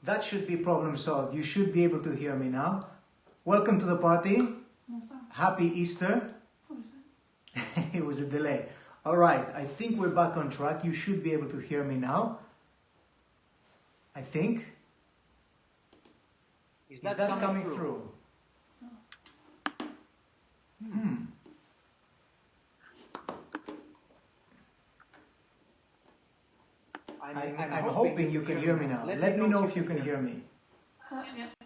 that should be problem solved. You should be able to hear me now. Welcome to the party. Happy Easter. It was a delay. All right, I think we're back on track. You should be able to hear me now. I think. Is that coming through? I'm hoping you can hear me now. Let me know if you can hear me.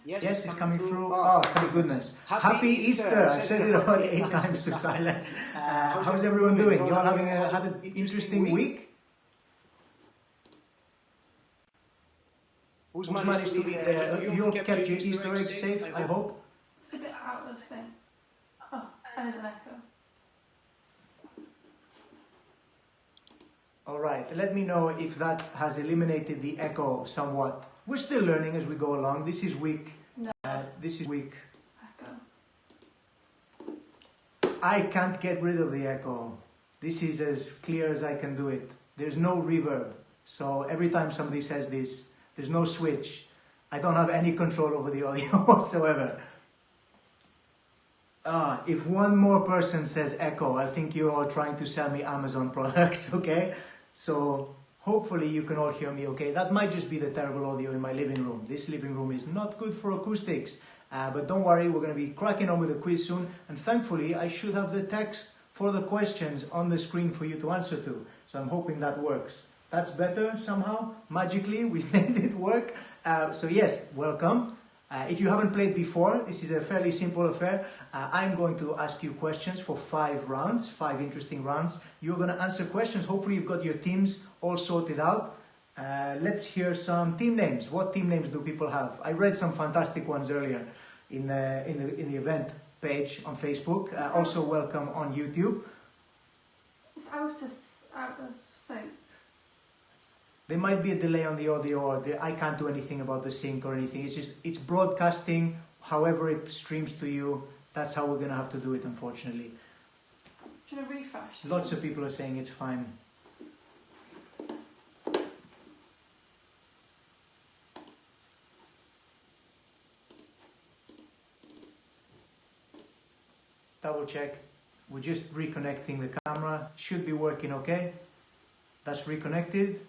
Yes, it's coming through. Oh, thank goodness. Happy Easter. I've said it about 8 times to silence. How's everyone doing? You all having had an interesting week? Who's managed to be you all kept your Easter eggs safe, I hope? It's a bit out of sync. Oh, and there's an echo. Alright, let me know if that has eliminated the echo somewhat. We're still learning as we go along. This is week. Echo. I can't get rid of the echo. This is as clear as I can do it. There's no reverb. So every time somebody says this, there's no switch. I don't have any control over the audio whatsoever. If one more person says echo, I think you're all trying to sell me Amazon products, okay? So hopefully you can all hear me okay. That might just be the terrible audio in my living room. This living room is not good for acoustics. But don't worry, we're going to be cracking on with the quiz soon. And thankfully, I should have the text for the questions on the screen for you to answer to. So I'm hoping that works. That's better somehow. Magically, we made it work. So yes, welcome. If you haven't played before, this is a fairly simple affair. I'm going to ask you questions for 5 rounds, 5 interesting rounds. You're going to answer questions. Hopefully you've got your teams all sorted out. Let's hear some team names. What team names do people have? I read some fantastic ones earlier in the event page on Facebook. Also welcome on YouTube. It's out of sync. There might be a delay on the audio, or I can't do anything about the sync or anything. It's broadcasting, however it streams to you. That's how we're going to have to do it, unfortunately. Should I refresh? Lots of people are saying it's fine. Double check. We're just reconnecting the camera. Should be working okay. That's reconnected.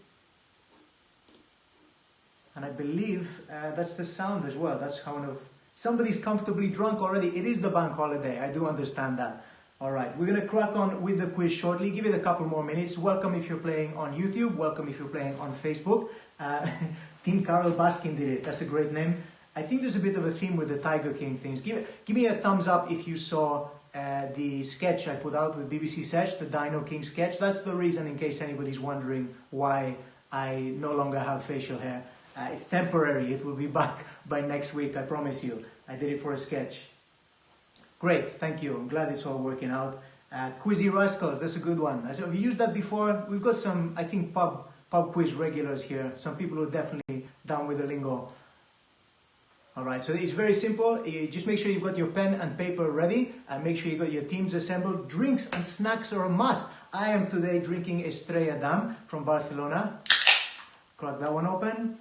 And I believe that's the sound as well. That's kind of... Somebody's comfortably drunk already. It is the bank holiday. I do understand that. All right. We're going to crack on with the quiz shortly. Give it a couple more minutes. Welcome if you're playing on YouTube. Welcome if you're playing on Facebook. Team Carol Baskin did it. That's a great name. I think there's a bit of a theme with the Tiger King things. Give me a thumbs up if you saw the sketch I put out with BBC Sesh, the Dino King sketch. That's the reason, in case anybody's wondering why I no longer have facial hair. It's temporary. It will be back by next week, I promise you. I did it for a sketch. Great, thank you. I'm glad it's all working out. Quizzy Rascals, that's a good one. Have you used that before? We've got some, I think, pub quiz regulars here. Some people who are definitely down with the lingo. All right, so it's very simple. You just make sure you've got your pen and paper ready, and make sure you've got your teams assembled. Drinks and snacks are a must. I am today drinking Estrella Damm from Barcelona. Crack that one open.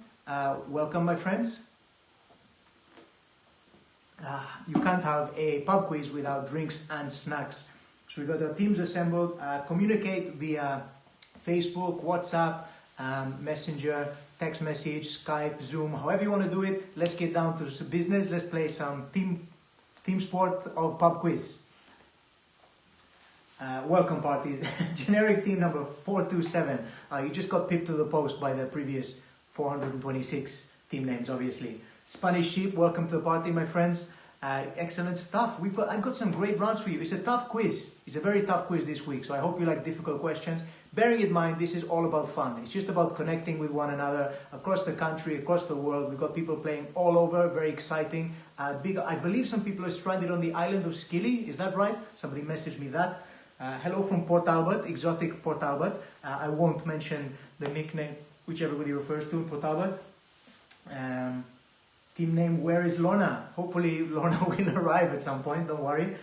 Welcome, my friends. You can't have a pub quiz without drinks and snacks. So we got our teams assembled. Communicate via Facebook, WhatsApp, Messenger, text message, Skype, Zoom, however you want to do it. Let's get down to some business. Let's play some team sport of pub quiz. Welcome parties. Generic team number 427. You just got pipped to the post by the previous 426 team names, obviously. Spanish Sheep, welcome to the party, my friends. Excellent stuff. I've got some great rounds for you. It's a tough quiz. It's a very tough quiz this week, so I hope you like difficult questions. Bearing in mind, this is all about fun. It's just about connecting with one another across the country, across the world. We've got people playing all over, very exciting. I believe some people are stranded on the island of Scilly. Is that right? Somebody messaged me that. Hello from Port Talbot, exotic Port Talbot. I won't mention the nickname which everybody refers to in Port Talbot. Team name, where is Lorna? Hopefully Lorna will arrive at some point, don't worry.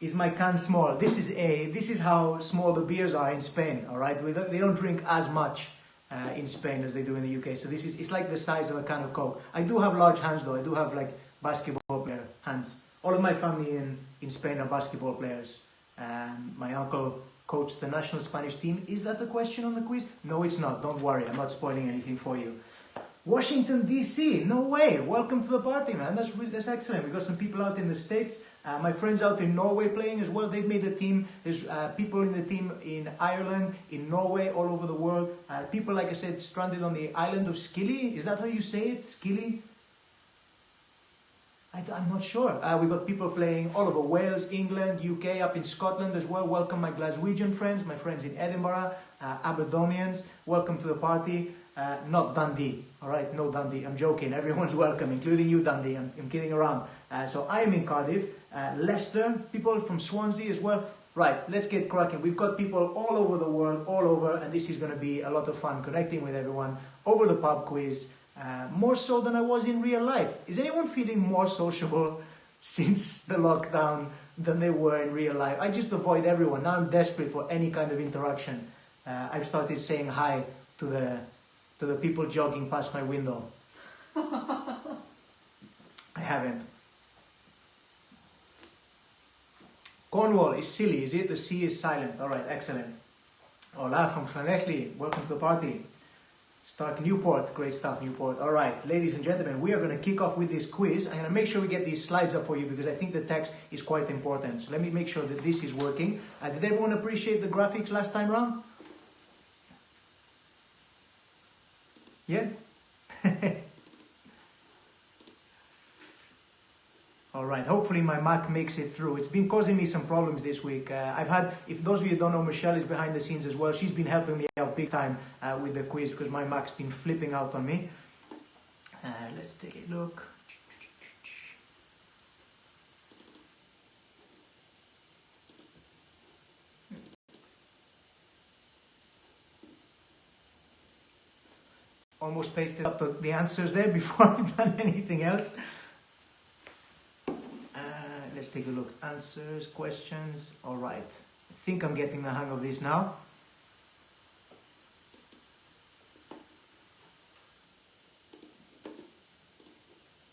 Is my can small? This is how small the beers are in Spain, all right? They don't drink as much in Spain as they do in the UK. So it's like the size of a can of Coke. I do have large hands though. I do have like basketball player hands. All of my family in Spain are basketball players. My uncle coached the national Spanish team. Is that the question on the quiz? No, it's not. Don't worry. I'm not spoiling anything for you. Washington, D.C. No way. Welcome to the party, man. That's excellent. We got some people out in the States. My friends out in Norway playing as well. They've made the team. There's people in the team in Ireland, in Norway, all over the world. People, like I said, stranded on the island of Scilly. Is that how you say it? Scilly? I'm not sure. We got people playing all over Wales, England, UK, up in Scotland as well. Welcome my Glaswegian friends, my friends in Edinburgh, Aberdonians. Welcome to the party. Not Dundee, all right? No Dundee. I'm joking. Everyone's welcome, including you, Dundee. I'm kidding around. So I am in Cardiff. Leicester, people from Swansea as well. Right, let's get cracking. We've got people all over the world, all over, and this is going to be a lot of fun connecting with everyone over the pub quiz. More so than I was in real life. Is anyone feeling more sociable since the lockdown than they were in real life? I just avoid everyone. Now I'm desperate for any kind of interaction. I've started saying hi to the people jogging past my window. I haven't. Cornwall is silly, is it? The C is silent. All right, excellent. Hola from Llanelli. Welcome to the party. Stark Newport, great stuff, Newport. All right, ladies and gentlemen, we are going to kick off with this quiz. I'm going to make sure we get these slides up for you because I think the text is quite important. So let me make sure that this is working. Did everyone appreciate the graphics last time round? Yeah? All right, hopefully my Mac makes it through. It's been causing me some problems this week. If those of you don't know, Michelle is behind the scenes as well. She's been helping me out big time with the quiz because my Mac's been flipping out on me. Let's take a look. Almost pasted up the answers there before I've done anything else. Let's take a look. Answers, questions. All right. I think I'm getting the hang of this now.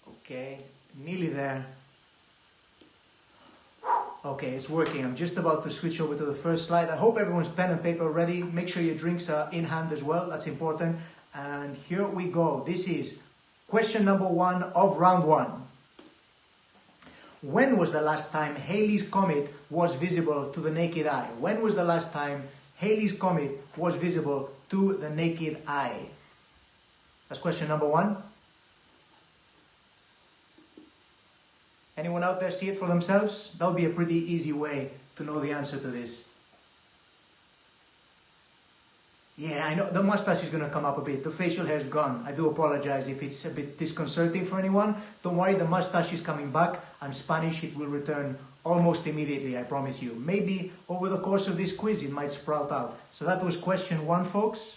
Okay, nearly there. Okay, it's working. I'm just about to switch over to the first slide. I hope everyone's pen and paper ready. Make sure your drinks are in hand as well. That's important. And here we go. This is question number 1 of round 1. When was the last time Halley's Comet was visible to the naked eye? When was the last time Halley's Comet was visible to the naked eye? That's question number 1. Anyone out there see it for themselves? That would be a pretty easy way to know the answer to this. Yeah, I know the mustache is going to come up a bit. The facial hair is gone. I do apologize if it's a bit disconcerting for anyone. Don't worry, the mustache is coming back. I'm Spanish. It will return almost immediately, I promise you. Maybe over the course of this quiz, it might sprout out. So that was question 1, folks.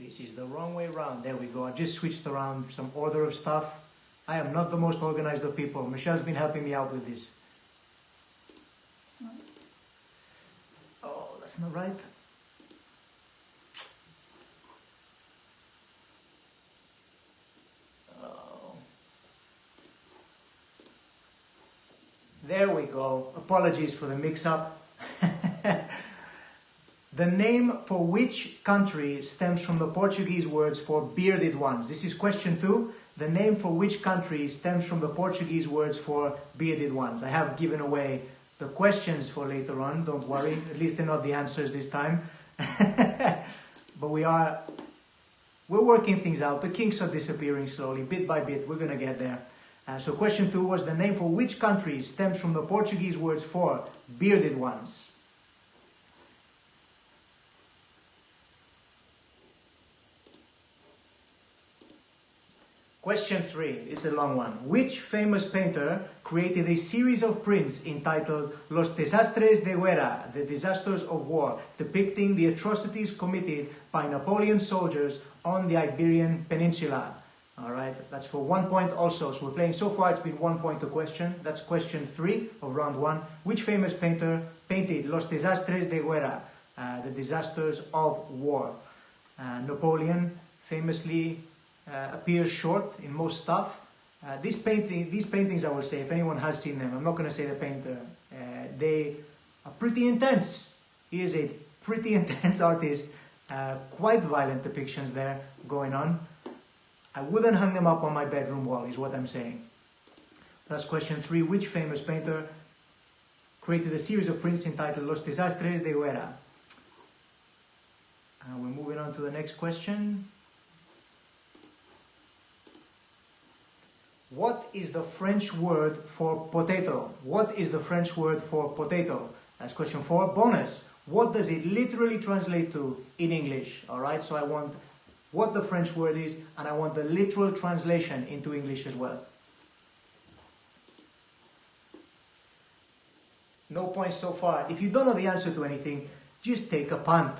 This is the wrong way around. There we go. I just switched around some order of stuff. I am not the most organized of people. Michelle's been helping me out with this. Oh, that's not right. Oh. There we go. Apologies for the mix-up. The name for which country stems from the Portuguese words for bearded ones? This is question 2. The name for which country stems from the Portuguese words for bearded ones? I have given away the questions for later on, don't worry. At least they're not the answers this time. But we're working things out. The kinks are disappearing slowly, bit by bit. We're going to get there. So question 2 was the name for which country stems from the Portuguese words for bearded ones? Question 3 is a long one. Which famous painter created a series of prints entitled Los Desastres de Guerra, the disasters of war, depicting the atrocities committed by Napoleon's soldiers on the Iberian Peninsula? All right, that's for 1 point also. So we're playing, so far it's been 1 point a question. That's question 3 of round 1. Which famous painter painted Los Desastres de Guerra, the disasters of war? Napoleon famously appears short in most stuff. These paintings, I will say, if anyone has seen them, I'm not going to say the painter, they are pretty intense. He is a pretty intense artist, quite violent depictions there going on. I wouldn't hang them up on my bedroom wall, is what I'm saying. That's question 3. Which famous painter created a series of prints entitled Los Desastres de Guerra? We're moving on to the next question. What is the French word for potato? What is the French word for potato? That's question 4. Bonus. What does it literally translate to in English? All right, so I want what the French word is, and I want the literal translation into English as well. No points so far. If you don't know the answer to anything, just take a punt.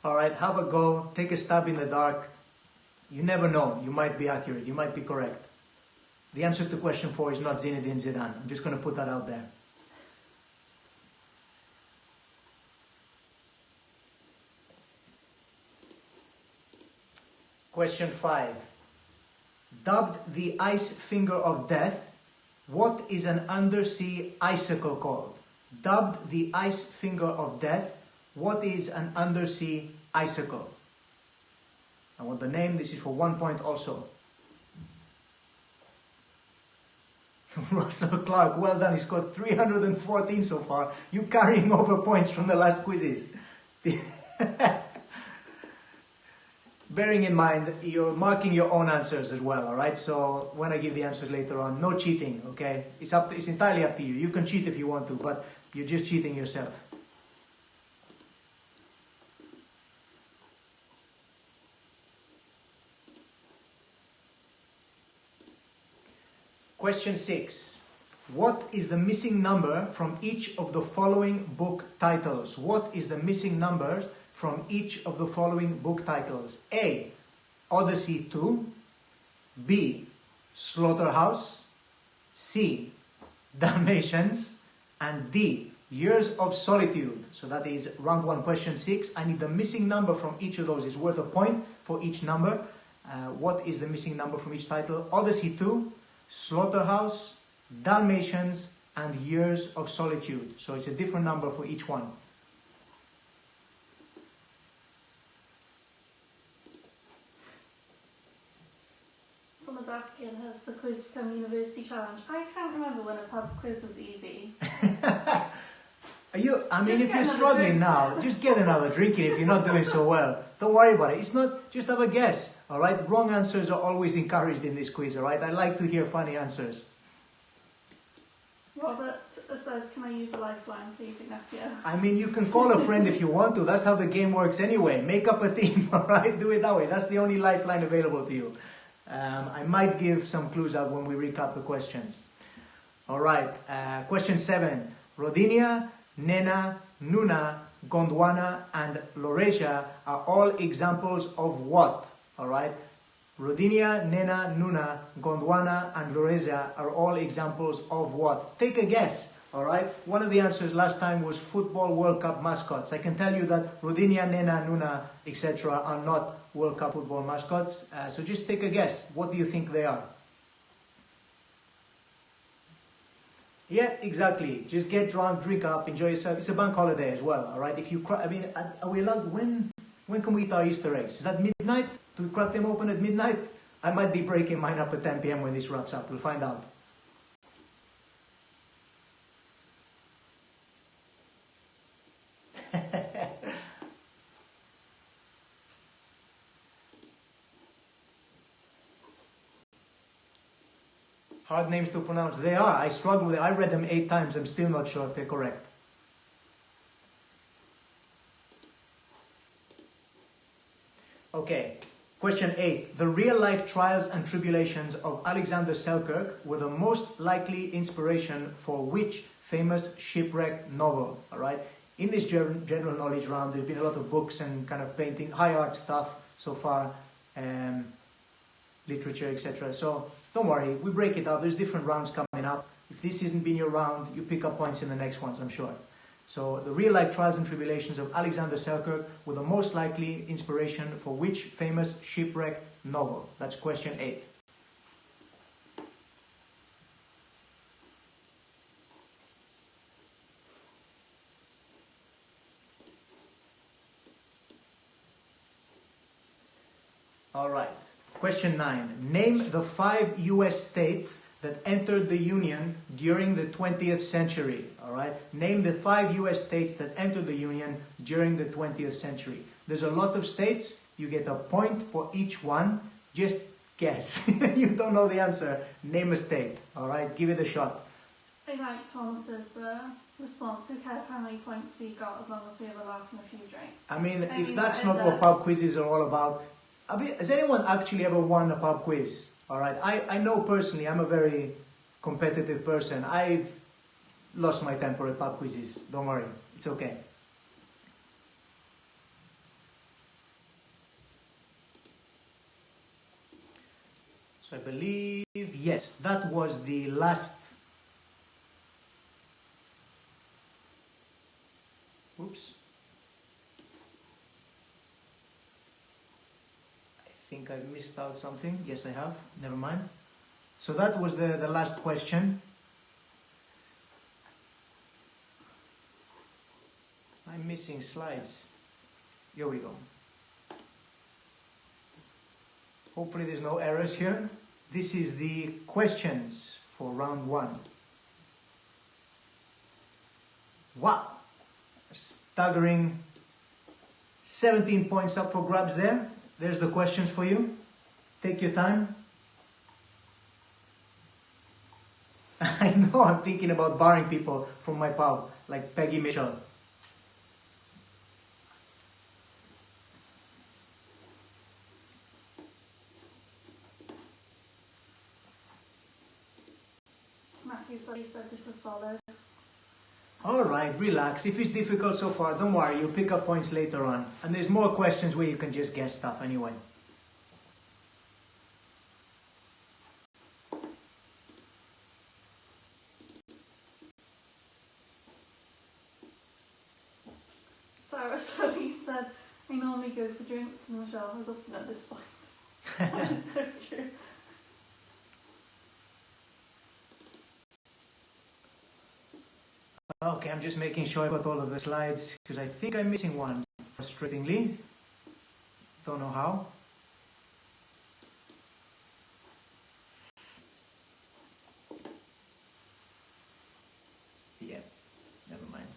All right, have a go, take a stab in the dark. You never know. You might be accurate. You might be correct. The answer to question 4 is not Zinedine Zidane. I'm just going to put that out there. Question 5. Dubbed the ice finger of death, what is an undersea icicle called? Dubbed the ice finger of death, what is an undersea icicle? I want the name. This is for 1 point also. Russell Clark, well done. He scored 314 so far. You carrying over points from the last quizzes. Bearing in mind, you're marking your own answers as well, all right? So when I give the answers later on, no cheating, okay? It's entirely up to you. You can cheat if you want to, but you're just cheating yourself. Question 6. What is the missing number from each of the following book titles? What is the missing number from each of the following book titles? A. Odyssey 2. B. Slaughterhouse. C. Dalmatians. And D. Years of Solitude. So that is round 1, question 6. I need the missing number from each of those. It's worth a point for each number. What is the missing number from each title? Odyssey 2, Slaughterhouse, Dalmatians, and Years of Solitude. So it's a different number for each one. Someone's asking, has the quiz become university challenge? I can't remember when a pub quiz was easy. If you're struggling now, just get another drink if you're not doing so well. Don't worry about it. It's not, just have a guess, all right? Wrong answers are always encouraged in this quiz, all right? I like to hear funny answers. Robert said, can I use a lifeline, please, Ignacio? You can call a friend if you want to. That's how the game works anyway. Make up a team, all right? Do it that way. That's the only lifeline available to you. I might give some clues out when we recap the questions. All right, question 7. Rodinia, Nena, Nuna, Gondwana, and Loresia are all examples of what? All right, Rodinia, Nena, Nuna, Gondwana, and Loresia are all examples of what? Take a guess. All right, one of the answers last time was Football World Cup mascots. I can tell you that Rodinia, Nena, Nuna, etc. are not World Cup football mascots. So just take a guess. What do you think they are? Yeah, exactly. Just get drunk, drink up, enjoy yourself. It's a bank holiday as well, all right? If you crack, are we allowed? When can we eat our Easter eggs? Is that midnight? Do we crack them open at midnight? I might be breaking mine up at 10 p.m. when this wraps up. We'll find out. Hard names to pronounce. They are. I struggle with it. I read them 8 times. I'm still not sure if they're correct. Okay. Question 8. The real-life trials and tribulations of Alexander Selkirk were the most likely inspiration for which famous shipwreck novel? All right. In this general knowledge round, there's been a lot of books and kind of painting, high art stuff so far. literature, etc. So don't worry, we break it up. There's different rounds coming up. If this hasn't been your round, you pick up points in the next ones, I'm sure. So the real-life trials and tribulations of Alexander Selkirk were the most likely inspiration for which famous shipwreck novel? That's question 8. All right. Question 9. Name the 5 US states that entered the Union during the 20th century. All right. Name the 5 US states that entered the Union during the 20th century. There's a lot of states. You get a point for each one. Just guess. You don't know the answer. Name a state. All right. Give it a shot. I like Thomas's response. Who cares how many points we got as long as we have a laugh and a few drinks? I mean, if that's not what pub quizzes are all about. Has anyone actually ever won a pub quiz? All right. I know personally, I'm a very competitive person. I've lost my temper at pub quizzes. Don't worry. It's okay. So I believe, yes, that was the last. Oops. I think I missed out something. Yes, I have. Never mind. So that was the last question. I'm missing slides. Here we go. Hopefully there's no errors here. This is the questions for round 1. Wow! Staggering 17 points up for grabs there. There's the questions for you. Take your time. I know I'm thinking about barring people from my pub, like Peggy Mitchell. Matthew said this is solid. Alright, relax. If it's difficult so far, don't worry, you'll pick up points later on. And there's more questions where you can just guess stuff anyway. Sarah Sully said, I normally go for drinks, and Michelle has listened at this point. That's so true. Okay, I'm just making sure I got all of the slides, because I think I'm missing one, frustratingly. Don't know how. Yeah, never mind.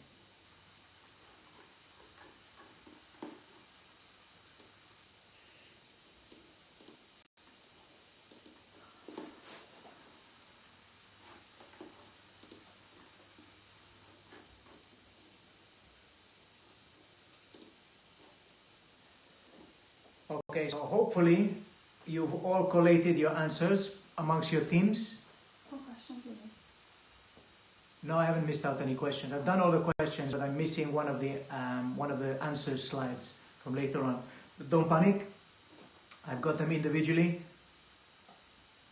Okay, so hopefully you've all collated your answers amongst your teams. What question did you? No, I haven't missed out any questions. I've done all the questions, but I'm missing one of the answer slides from later on. But don't panic. I've got them individually.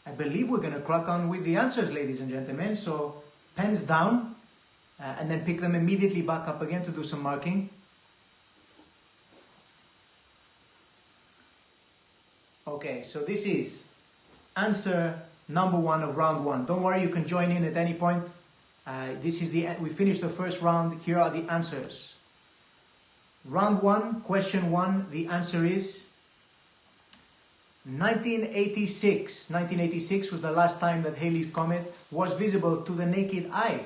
I believe we're going to crack on with the answers, ladies and gentlemen. So pens down, and then pick them immediately back up again to do some marking. Okay, so this is answer number 1 of round 1. Don't worry, you can join in at any point. We finished the first round. Here are the answers. Round 1, question 1, the answer is 1986. 1986 was the last time that Halley's Comet was visible to the naked eye,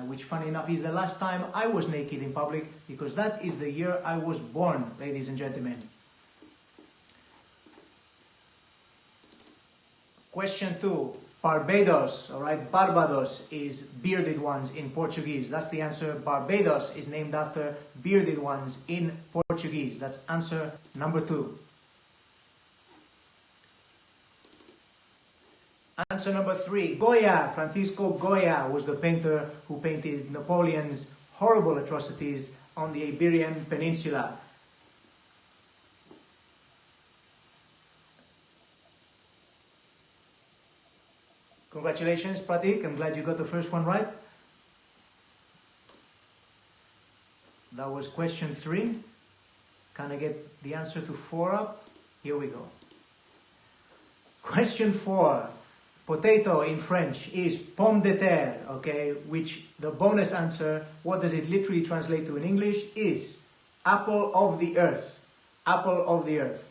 which, funny enough, is the last time I was naked in public, because that is the year I was born, ladies and gentlemen. Question 2, Barbados, all right, Barbados is bearded ones in Portuguese. That's the answer. Barbados is named after bearded ones in Portuguese. That's answer number 2. Answer number 3, Goya, Francisco Goya was the painter who painted Napoleon's horrible atrocities on the Iberian Peninsula. . Congratulations, Pratik. I'm glad you got the first one right. That was question 3. Can I get the answer to 4 up? Here we go. Question 4. Potato in French is pomme de terre, okay? Which the bonus answer, what does it literally translate to in English, is apple of the earth. Apple of the earth.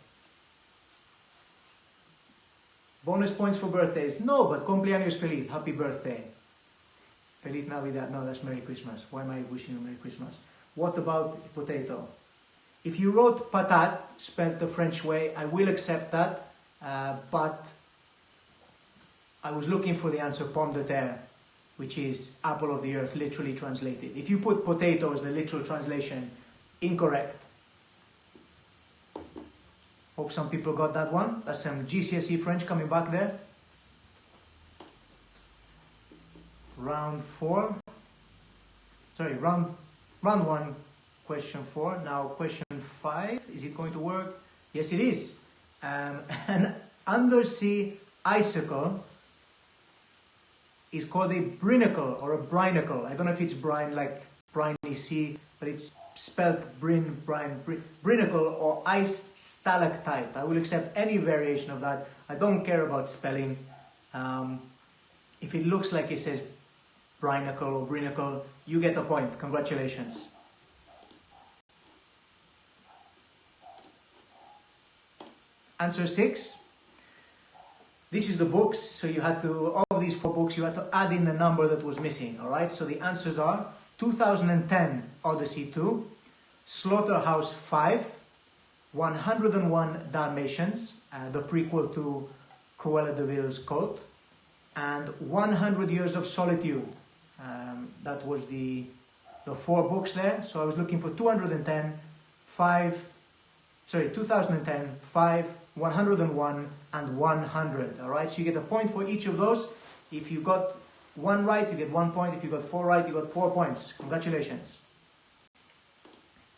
Bonus points for birthdays. No, but cumpleaños feliz. Happy birthday. Feliz Navidad. No, that's Merry Christmas. Why am I wishing you Merry Christmas? What about potato? If you wrote patate, spelled the French way, I will accept that. But I was looking for the answer pomme de terre, which is apple of the earth, literally translated. If you put potato as the literal translation, incorrect. Hope some people got that one. That's some GCSE French coming back there. Round 4. Sorry, round 1, question 4. Now question 5. Is it going to work? Yes, it is. An undersea icicle is called a brinacle or a brinacle. I don't know if it's brine like briny sea, but it's spelled brinacle or ice stalactite. I will accept any variation of that. I don't care about spelling. If it looks like it says brinacle or brinacle, you get a point. Congratulations. Answer 6. This is the books, so you had to, of these 4 books, you had to add in the number that was missing, alright? So the answers are 2010 Odyssey 2, Slaughterhouse 5, 101 Dalmatians, the prequel to Cruella de Vil's Code, and 100 Years of Solitude. That was the 4 books there. So I was looking for 2010, 5, 101, and 100. Alright, so you get a point for each of those. If you got 1 right, you get 1 point. If you got 4 right, you got 4 points. Congratulations.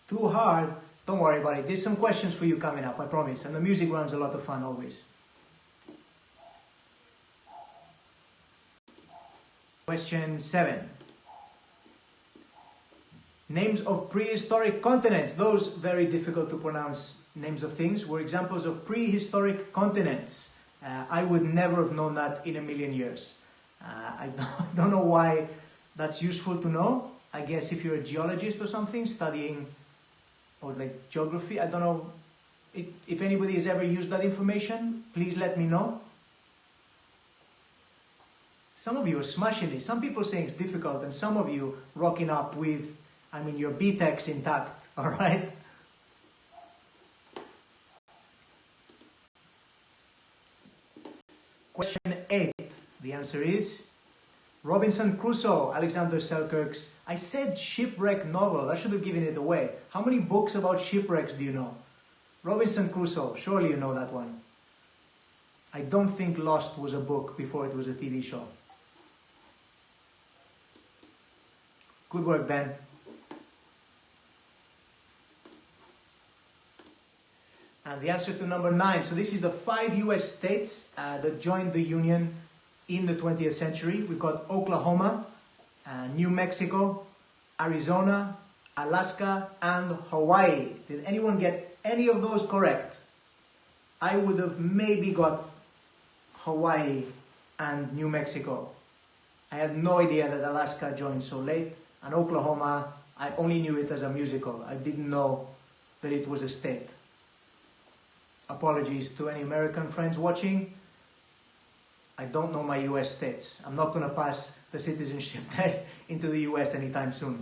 Too hard? Don't worry about it. There's some questions for you coming up, I promise. And the music round's a lot of fun always. Question 7. Names of prehistoric continents. Those very difficult to pronounce names of things were examples of prehistoric continents. I would never have known that in a million years. I don't know why that's useful to know. I guess if you're a geologist or something studying or like geography, I don't know if anybody has ever used that information, please let me know. Some of you are smashing this. Some people saying it's difficult, and some of you rocking up with, I mean, your B-Tech's intact, alright? Question 8. The answer is Robinson Crusoe, Alexander Selkirk's. I said shipwreck novel. I should have given it away. How many books about shipwrecks do you know? Robinson Crusoe. Surely you know that one. I don't think Lost was a book before it was a TV show. Good work, Ben. And the answer to number 9. So this is the 5 US states that joined the Union in the 20th century. We've got Oklahoma, New Mexico, Arizona, Alaska, and Hawaii. Did anyone get any of those correct? I would have maybe got Hawaii and New Mexico. I had no idea that Alaska joined so late. And Oklahoma, I only knew it as a musical. I didn't know that it was a state. Apologies to any American friends watching. I don't know my US states. I'm not going to pass the citizenship test into the US anytime soon.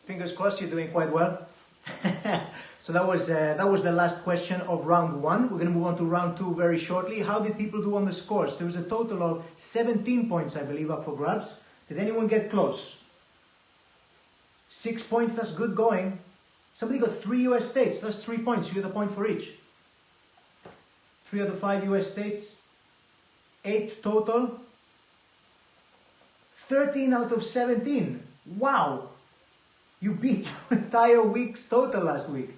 Fingers crossed, you're doing quite well. So that was the last question of round 1. We're going to move on to round 2 very shortly. How did people do on the scores? There was a total of 17 points, I believe, up for grabs. Did anyone get close? 6 points, that's good going. Somebody got 3 US states, that's 3 points. You get a point for each. 3 of the 5 US states. 8 total. 13 out of 17. Wow! You beat your entire week's total last week.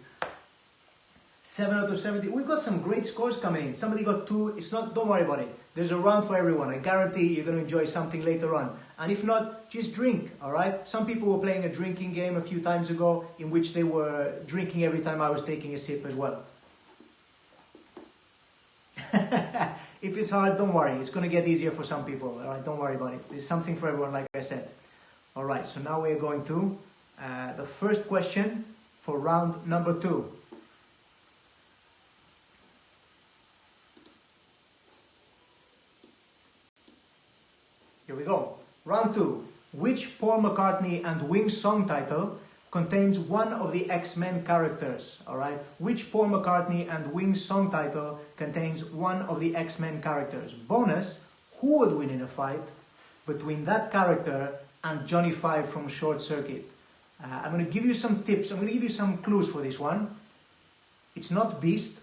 7 out of 70. We've got some great scores coming in. Somebody got 2. It's not, don't worry about it. There's a round for everyone. I guarantee you're going to enjoy something later on. And if not, just drink, all right? Some people were playing a drinking game a few times ago in which they were drinking every time I was taking a sip as well. If it's hard, don't worry. It's going to get easier for some people, all right? Don't worry about it. There's something for everyone, like I said. All right, so now we're going to the first question for round number 2. Here we go. Round 2. Which Paul McCartney and Wings song title contains one of the X-Men characters? Alright? Which Paul McCartney and Wings song title contains one of the X-Men characters? Bonus, who would win in a fight between that character and Johnny Five from Short Circuit? I'm going to give you some tips. I'm going to give you some clues for this one. It's not Beast.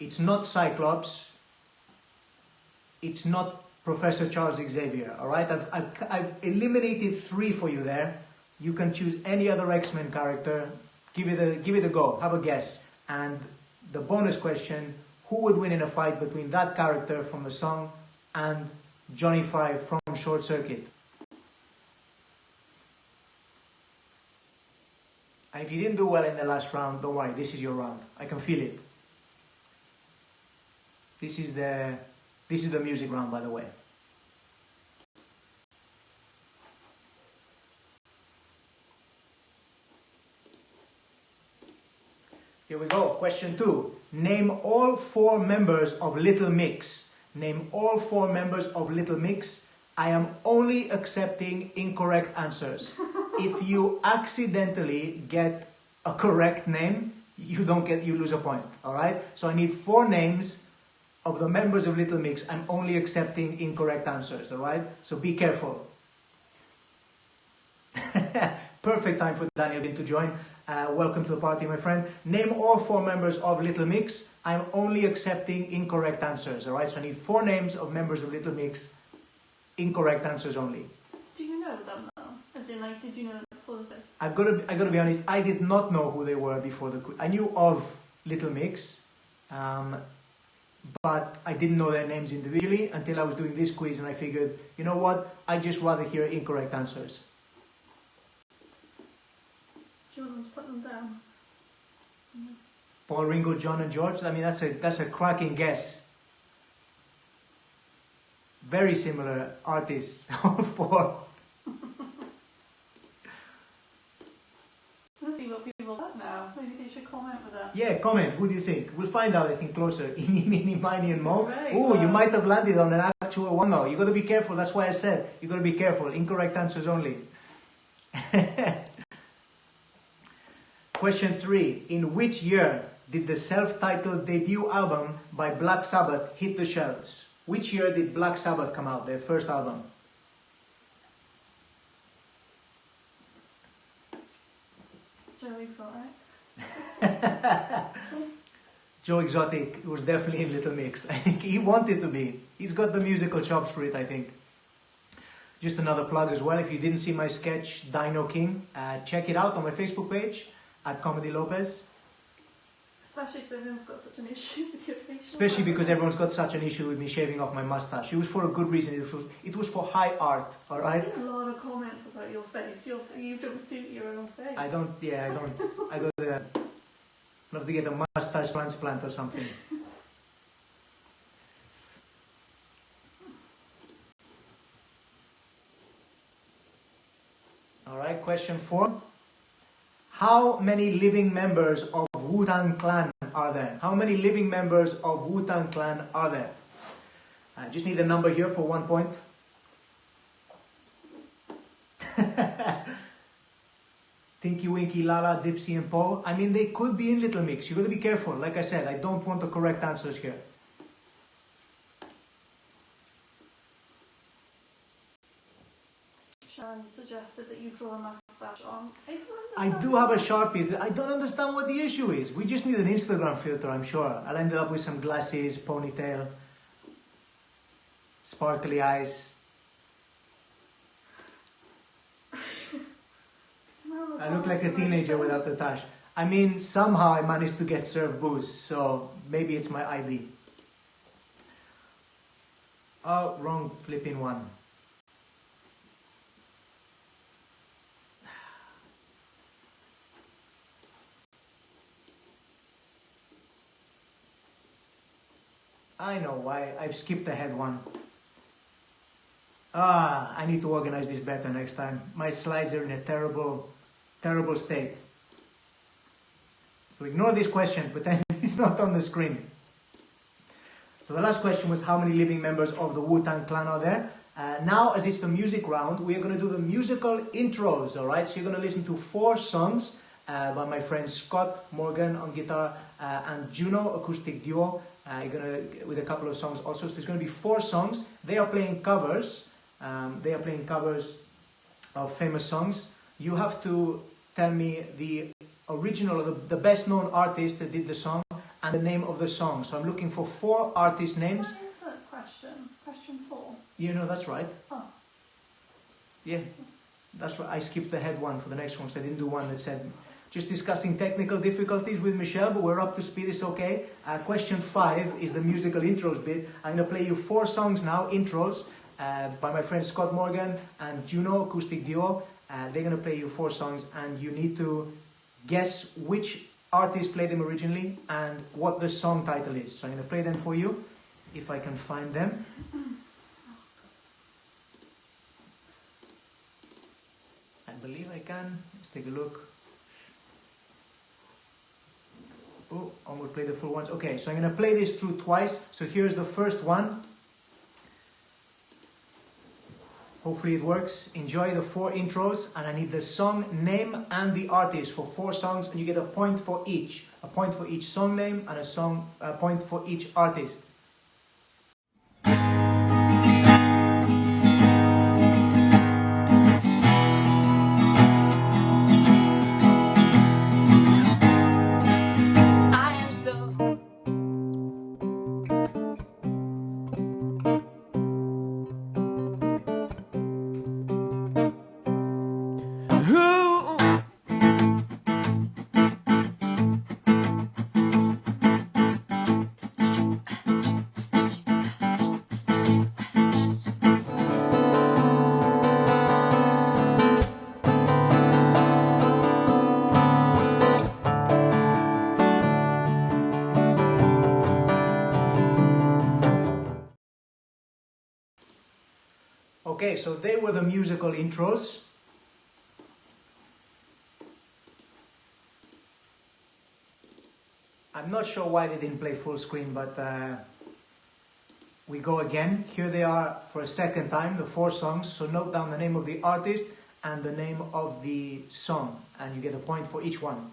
It's not Cyclops. It's not Professor Charles Xavier, all right? I've eliminated 3 for you there. You can choose any other X-Men character. Give it a go. Have a guess. And the bonus question, who would win in a fight between that character from the song and Johnny Five from Short Circuit? And if you didn't do well in the last round, don't worry, this is your round. I can feel it. This is the music round, by the way. Here we go. Question 2. Name all 4 members of Little Mix. Name all 4 members of Little Mix. I am only accepting incorrect answers. If you accidentally get a correct name, you lose a point. All right? So I need 4 names of the members of Little Mix. I'm only accepting incorrect answers, all right? So be careful. Perfect time for Daniel Bin to join. Welcome to the party, my friend. Name all 4 members of Little Mix. I'm only accepting incorrect answers, all right? So I need 4 names of members of Little Mix. Incorrect answers only. Do you know them though? As in, like, did you know them before the quiz? I got to be honest. I did not know who they were before the quiz. I knew of Little Mix. But I didn't know their names individually until I was doing this quiz, and I figured, you know what, I'd just rather hear incorrect answers. Jordan's put them down. Paul, Ringo, John and George, I mean, that's a cracking guess. Very similar artists, all 4. Let's see what people got now. Maybe they should comment with that. Yeah, comment. Who do you think? We'll find out, I think, closer. Eeny, meeny, miny and mo. Right, Oh, you might have landed on an actual one though. You got to be careful. That's why I said you got to be careful. Incorrect answers only. Question 3. In which year did the self-titled debut album by Black Sabbath hit the shelves? Which year did Black Sabbath come out, their first album? Joe Exotic. Joe Exotic was definitely in Little Mix. I think he wanted to be. He's got the musical chops for it, I think. Just another plug as well. If you didn't see my sketch, Dino King, check it out on my Facebook page at Comedy Lopez. Especially because everyone's got such an issue with your facial Especially because hair. everyone's got such an issue with me shaving off my mustache. It was for a good reason. It was for high art, all right? There's been a lot of comments about your face. You don't suit your own face. I don't. I got the. I'll have to get a mustache transplant or something. All right, question 4. How many living members of Wu-Tang Clan are there? How many living members of Wu-Tang Clan are there? I just need a number here for 1 point. Tinky Winky, Lala, Dipsy and Poe. I mean, they could be in Little Mix. You got to be careful. Like I said, I don't want the correct answers here. Sharon suggested that you draw a mustache on. I do have a Sharpie. I don't understand what the issue is. We just need an Instagram filter, I'm sure. I'll end up with some glasses, ponytail, sparkly eyes. I look like a teenager without the tash. I mean, somehow I managed to get served booze, so maybe it's my ID. Oh, wrong flipping one. I know why, I've skipped ahead one. I need to organize this better next time. My slides are in a terrible, terrible state. So ignore this question, pretend it's not on the screen. So the last question was how many living members of the Wu-Tang Clan are there? Now, as it's the music round, we are going to do the musical intros, alright? So you're going to listen to 4 songs by my friend Scott Morgan on guitar and Juno acoustic duo. You're going to, with a couple of songs also. So there's going to be 4 songs. They are playing covers. They are playing covers of famous songs. You have to tell me the original or the best known artist that did the song and the name of the song. So I'm looking for 4 artist names. What is the question? Question 4? You know, that's right. Oh. Yeah, that's right. I skipped ahead one for the next one, so I didn't do one that said just discussing technical difficulties with Michelle, but we're up to speed, it's okay. Question 5 is the musical intros bit. I'm going to play you 4 songs now, intros, by my friend Scott Morgan and Juno acoustic duo. They're going to play you 4 songs and you need to guess which artist played them originally and what the song title is. So I'm going to play them for you, if I can find them. I believe I can. Let's take a look. Oh, almost played the full ones. Okay, so I'm going to play this through twice. So here's the first one. Hopefully it works. Enjoy the 4 intros, and I need the song name and the artist for 4 songs, and you get a point for each. A point for each song name and a point for each artist. Okay, so they were the musical intros. I'm not sure why they didn't play full screen, but we go again. Here they are for a second time, the 4 songs. So note down the name of the artist and the name of the song, and you get a point for each one.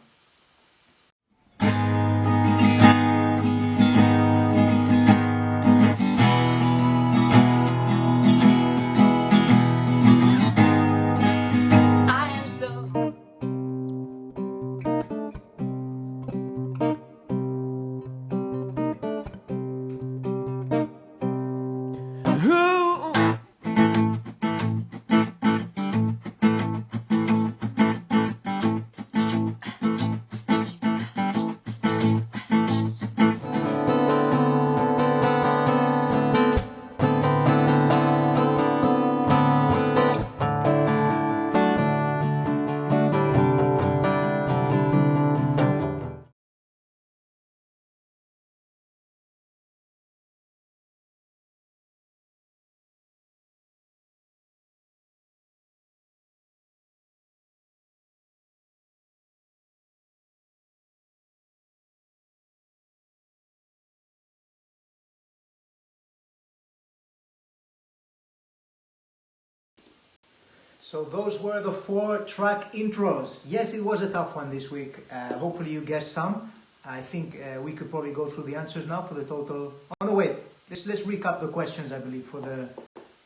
So those were the 4 track intros. Yes, it was a tough one this week. Hopefully you guessed some. I think we could probably go through the answers now for the total. Oh no, wait. Let's recap the questions, I believe, for the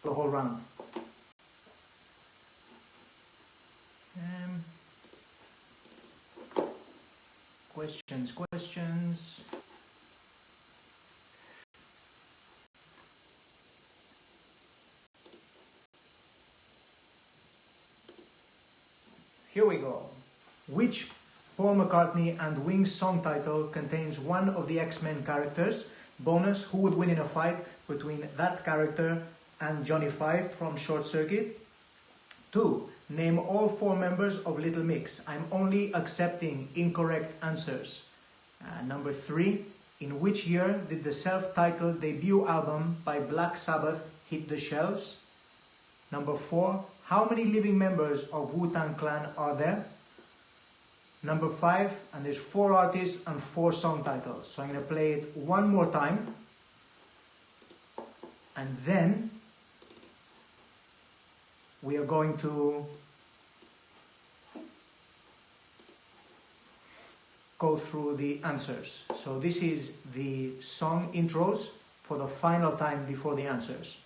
whole round. Questions. Here we go. Which Paul McCartney and Wings song title contains one of the X-Men characters? Bonus, who would win in a fight between that character and Johnny Five from Short Circuit? 2. Name all 4 members of Little Mix. I'm only accepting incorrect answers. Number 3. In which year did the self-titled debut album by Black Sabbath hit the shelves? Number 4. How many living members of Wu-Tang Clan are there? Number 5, and there's 4 artists and 4 song titles. So I'm going to play it one more time. And then we are going to go through the answers. So this is the song intros for the final time before the answers.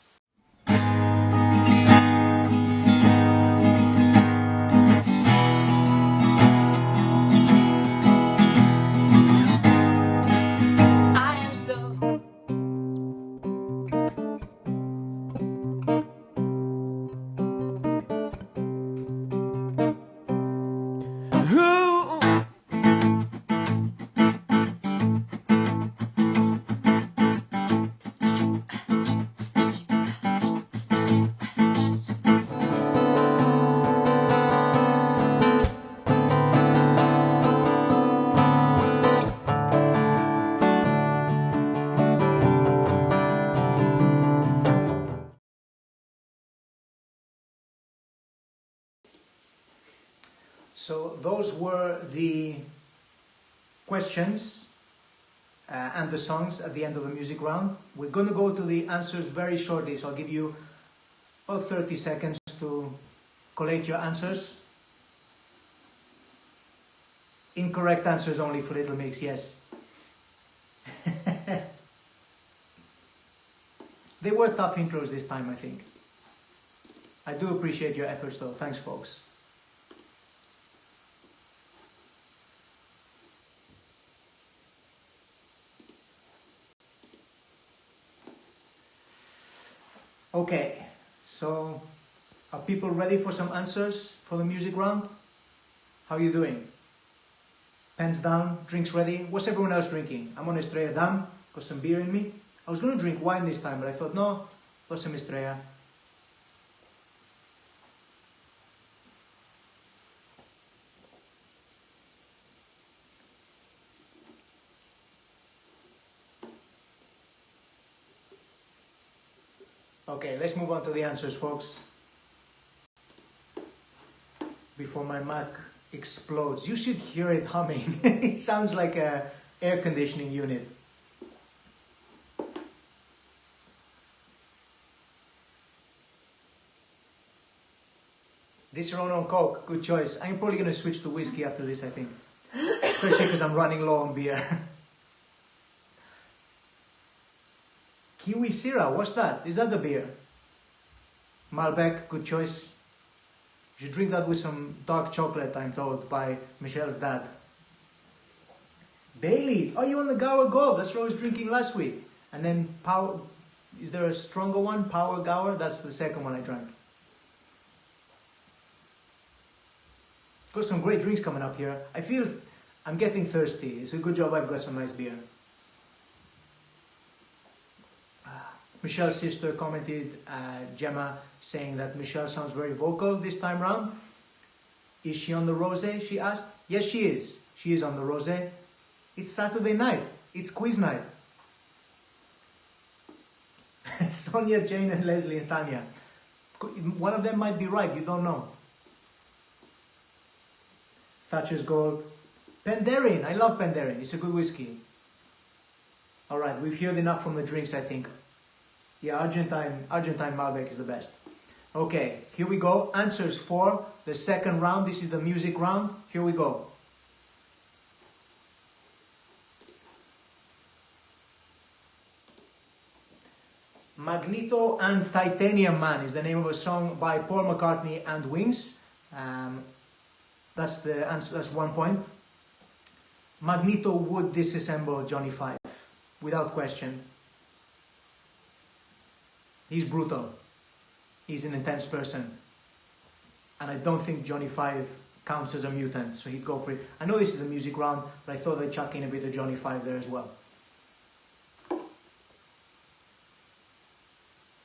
So those were the questions and the songs at the end of the music round. We're going to go to the answers very shortly, so I'll give you about 30 seconds to collate your answers. Incorrect answers only for Little Mix, yes. They were tough intros this time, I think. I do appreciate your efforts though. Thanks, folks. Okay, so are people ready for some answers for the music round? How are you doing? Pens down, drinks ready. What's everyone else drinking? I'm on Estrella Damm, got some beer in me. I was going to drink wine this time, but I thought, no, got some Estrella. Okay, let's move on to the answers, folks. Before my Mac explodes. You should hear it humming. It sounds like an air conditioning unit. This Ron on Coke, good choice. I'm probably going to switch to whiskey after this, I think. Especially because I'm running low on beer. Kiwi Syrah, what's that? Is that the beer? Malbec, good choice. You should drink that with some dark chocolate, I'm told, by Michelle's dad. Baileys, oh, you on the Gower Gold? That's what I was drinking last week. And then Power, is there a stronger one? Power Gower? That's the second one I drank. Got some great drinks coming up here. I feel I'm getting thirsty. It's a good job I've got some nice beer. Michelle's sister commented, Gemma, saying that Michelle sounds very vocal this time round. Is she on the rosé? She asked. Yes, she is. She is on the rosé. It's Saturday night. It's quiz night. Sonia, Jane, and Leslie and Tanya. One of them might be right. You don't know. Thatcher's Gold. Penderyn. I love Penderyn. It's a good whiskey. All right, we've heard enough from the drinks, I think. Yeah, Argentine Malbec is the best. Okay, here we go. Answers for the second round. This is the music round. Here we go. Magneto and Titanium Man is the name of a song by Paul McCartney and Wings. That's the answer. That's 1 point. Magneto would disassemble Johnny Five, without question. He's brutal. He's an intense person. And I don't think Johnny Five counts as a mutant, so he'd go for it. I know this is the music round, but I thought I'd chuck in a bit of Johnny Five there as well.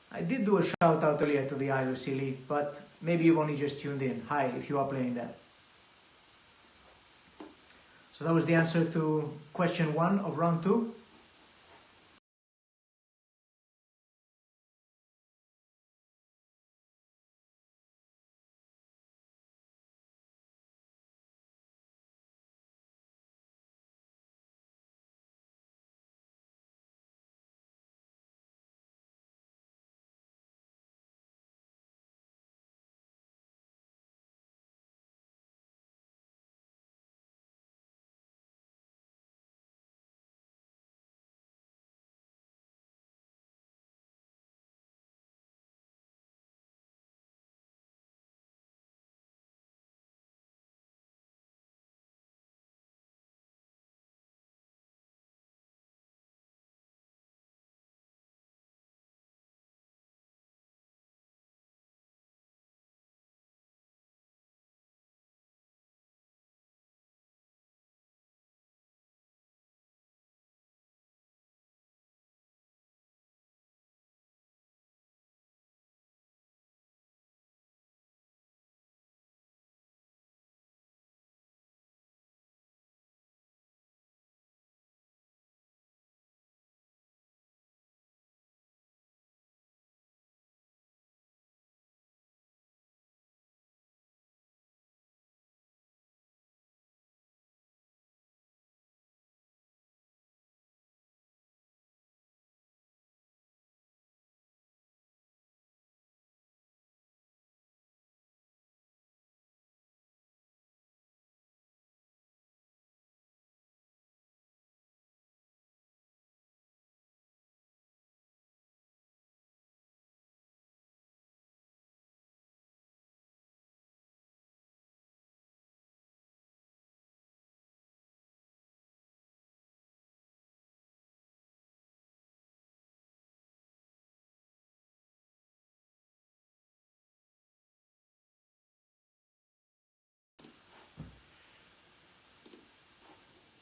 I did do a shout out earlier to the Isle Silly, but maybe you've only just tuned in. Hi, if you are playing that. So that was the answer to question 1 of round 2.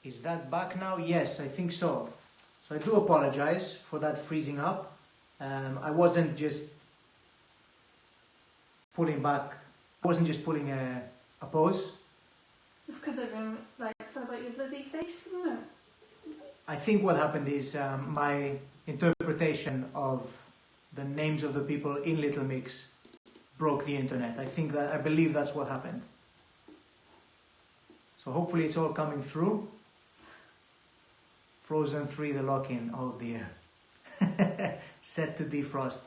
Is that back now? Yes, I think so. So I do apologize for that freezing up. I wasn't just pulling back, I wasn't just pulling a pose. It's because everyone said about your bloody face, isn't it? I think what happened is my interpretation of the names of the people in Little Mix broke the internet. I believe that's what happened. So hopefully it's all coming through. Frozen 3, the lock-in. Oh dear. Set to defrost.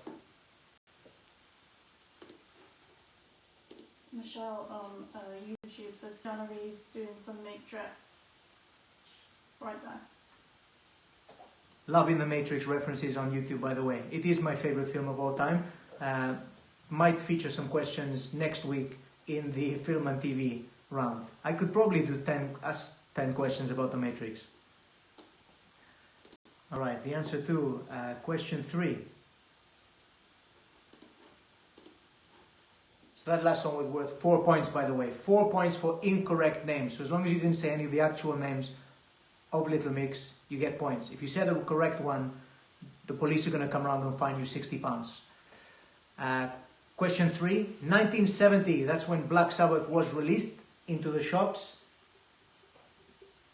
Michelle on YouTube says Keanu Reeves doing some Matrix. Right there. Loving the Matrix references on YouTube, by the way. It is my favorite film of all time. Might feature some questions next week in the film and TV round. I could probably do 10 questions about the Matrix. All right, the answer to question 3. So that last one was worth 4 points, by the way. 4 points for incorrect names. So as long as you didn't say any of the actual names of Little Mix, you get points. If you said the correct one, the police are going to come around and fine you £60. Question 3, 1970, that's when Black Sabbath was released into the shops.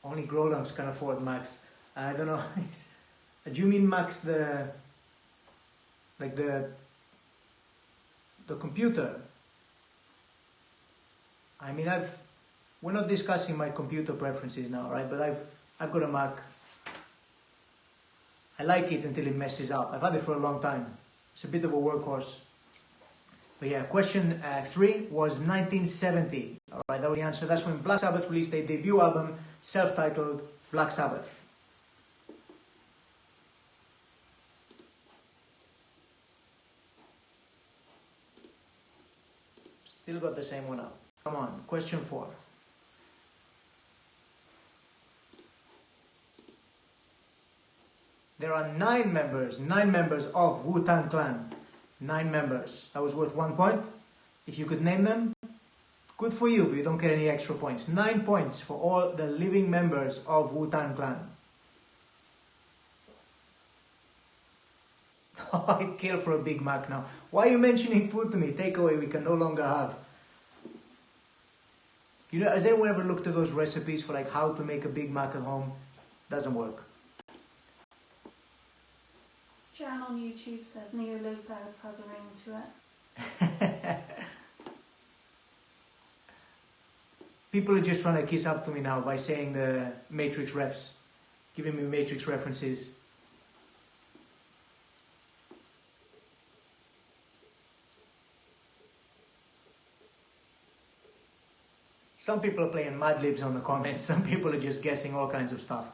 Only grown-ups can afford Max. I don't know. Do you mean Max the computer? I mean, we're not discussing my computer preferences now, right? But I've got a Mac. I like it until it messes up. I've had it for a long time. It's a bit of a workhorse. But yeah, question 3 was 1970. All right, that was the answer. That's when Black Sabbath released their debut album, self-titled Black Sabbath. Still got the same one up. Come on, question 4. There are 9 members of Wu-Tang Clan. 9 members. That was worth 1 point. If you could name them, Good for you, but you don't get any extra points. 9 points for all the living members of Wu-Tang Clan. Oh, I'd kill for a Big Mac now. Why are you mentioning food to me? Takeaway we can no longer have. You know, has anyone ever looked at those recipes for like how to make a Big Mac at home? Doesn't work. Jan on YouTube says Neo Lopez has a ring to it. People are just trying to kiss up to me now by saying the Matrix refs, giving me Matrix references. Some people are playing Mad Libs on the comments. Some people are just guessing all kinds of stuff.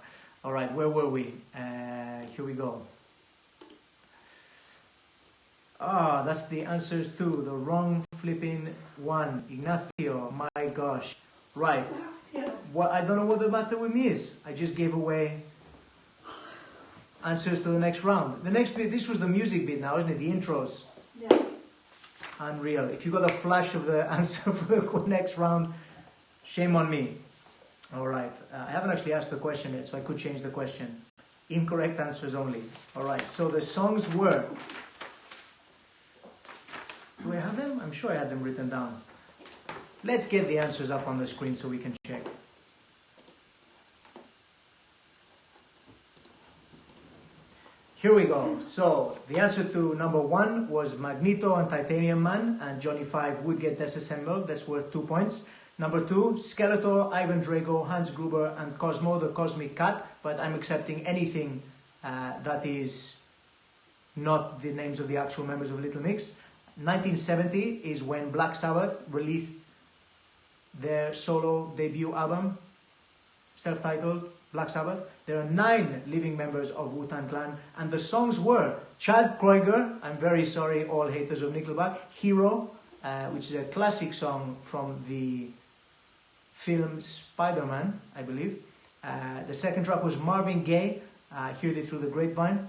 All right, where were we? Here we go. Ah, that's the answers to the wrong flipping one. Ignacio, my gosh. Right. Yeah. What, I don't know what the matter with me is. I just gave away answers to the next round. The next bit, this was the music bit now, isn't it? The intros. Yeah. Unreal. If you got a flash of the answer for the next round, shame on me. All right. I haven't actually asked the question yet, so I could change the question. Incorrect answers only. All right. So the songs were... Do I have them? I'm sure I had them written down. Let's get the answers up on the screen so we can check. Here we go. So the answer to number 1 was Magneto and Titanium Man, and Johnny 5 would get disassembled. That's worth 2 points. Number 2, Skeletor, Ivan Drago, Hans Gruber, and Cosmo the Cosmic Cat. But I'm accepting anything that is not the names of the actual members of Little Mix. 1970 is when Black Sabbath released their solo debut album, self-titled Black Sabbath. There are 9 living members of Wu-Tang Clan, and the songs were Chad Kroeger, I'm very sorry all haters of Nickelback, Hero, which is a classic song from the film Spider-Man, I believe. The second track was Marvin Gaye, Heard It Through the Grapevine.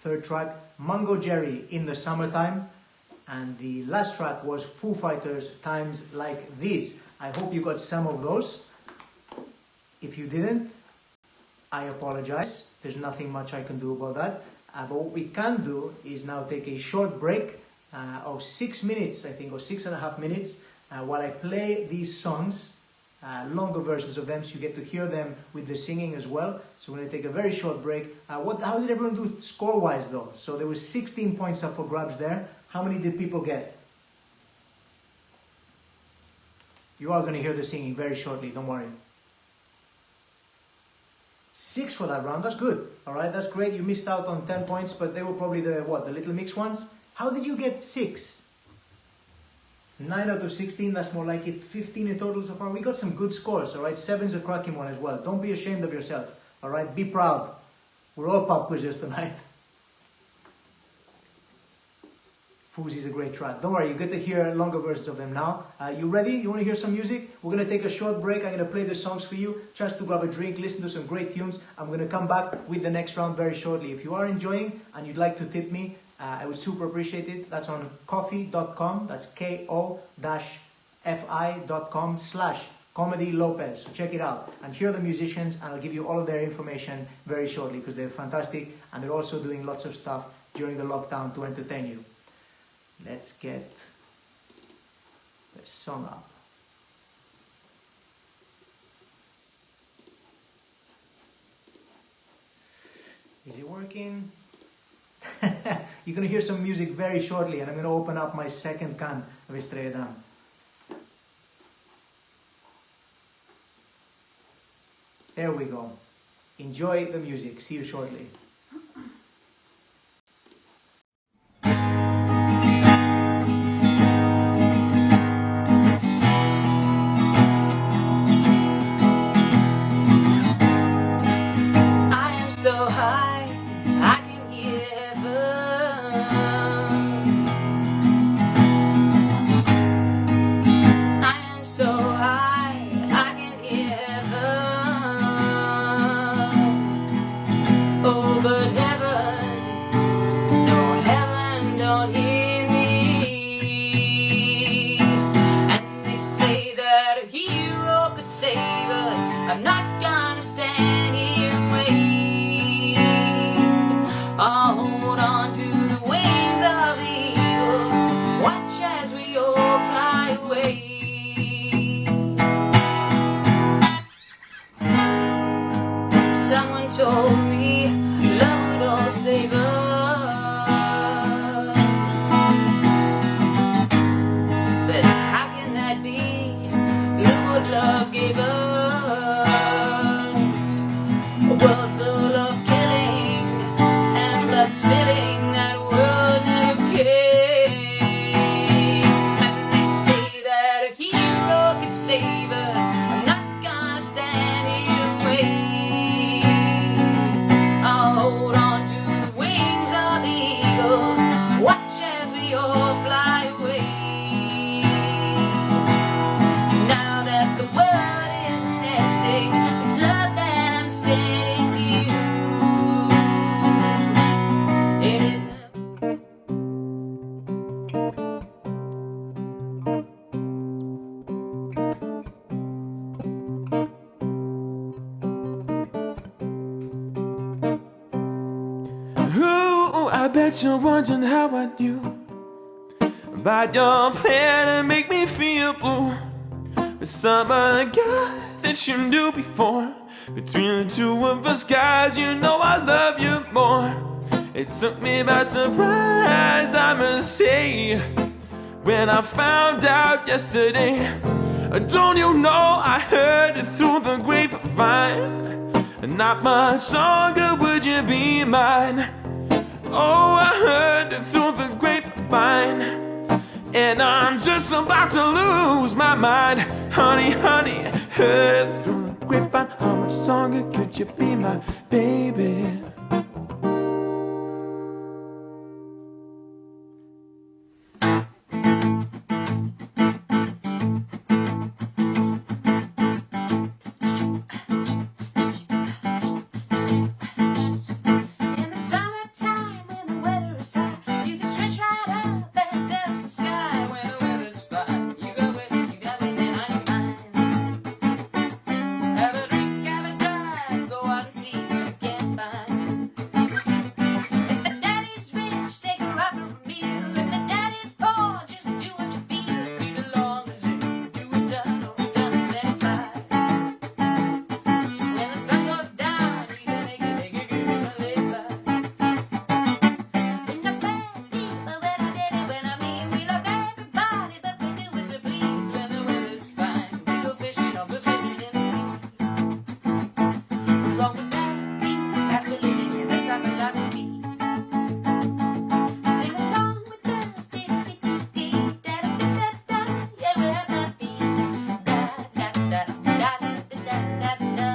Third track, Mungo Jerry, In the Summertime. And the last track was Foo Fighters, Times Like These. I hope you got some of those. If you didn't, I apologize. There's nothing much I can do about that. But what we can do is now take a short break of 6 minutes, I think, or 6.5 minutes, while I play these songs, longer versions of them, so you get to hear them with the singing as well. So we're going to take a very short break. How did everyone do score-wise, though? So there was 16 points up for grabs there. How many did people get? You are going to hear the singing very shortly, don't worry. 6 for that round, that's good. Alright, that's great. You missed out on 10 points, but they were probably the Little Mix ones. How did you get 6? 9 out of 16, that's more like it. 15 in total so far. We got some good scores, alright? 7's a cracking one as well. Don't be ashamed of yourself, alright? Be proud. We're all pop quizzers tonight. Fousey's a great track. Don't worry, you get to hear longer versions of them now. You ready? You want to hear some music? We're going to take a short break. I'm going to play the songs for you. Chance to grab a drink, listen to some great tunes. I'm going to come back with the next round very shortly. If you are enjoying and you'd like to tip me, I would super appreciate it. That's on coffee.com. That's ko-fi.com/Comedy Lopez. So check it out and hear the musicians, and I'll give you all of their information very shortly because they're fantastic and they're also doing lots of stuff during the lockdown to entertain you. Let's get the song up. Is it working? You're going to hear some music very shortly, and I'm going to open up my second can of Estrella Damm. There we go. Enjoy the music. See you shortly. Over save us. I'm not gonna stand here and wait. I'll hold on to the wings of the eagles, watch as we all fly away. Someone told me love would all save us, but how can that be? Look what love gave us, a world full of killing and blood spilling that world never came. And they say that a hero can save us. I'm not gonna stand here and wait. I'll hold on to the wings of the eagles, watch as we all fly away. Now that the world isn't ending, it's love that I'm sending to you. It isn't. Ooh, I bet you're wondering how I knew about your plan to make me feel blue with some other guy that you knew before. Between the two of us guys, you know I love you more. It took me by surprise, I must say, when I found out yesterday. Don't you know I heard it through the grapevine? Not much longer would you be mine. Oh, I heard it through the grapevine, and I'm just about to lose my mind. Honey, honey, heard through the grapevine. How much longer could you be my baby? In the summertime, when the weather is hot, you can stretch right up and touch the sky. When the weather's fine, you got waiting on your mind. Have a drink, have a drive, go out and see what you can find. If the daddy's rich, take a ride for a meal. If the daddy's poor, just do what you feel. Speed along and live, do it done, or return and let it fly. When the sun goes down, you can make it good and live by. We're not bad people, but I did it when I mean we love everybody, but we do as we please. When the weather's fine, we go fishing or go swimming in the sea. Wrong was that being, that's what living, and that's our philosophy. Sing along with us, dee-dee-dee-dee, da-da-da-da-da, yeah, we're happy. Da-da-da-da-da-da-da-da-da.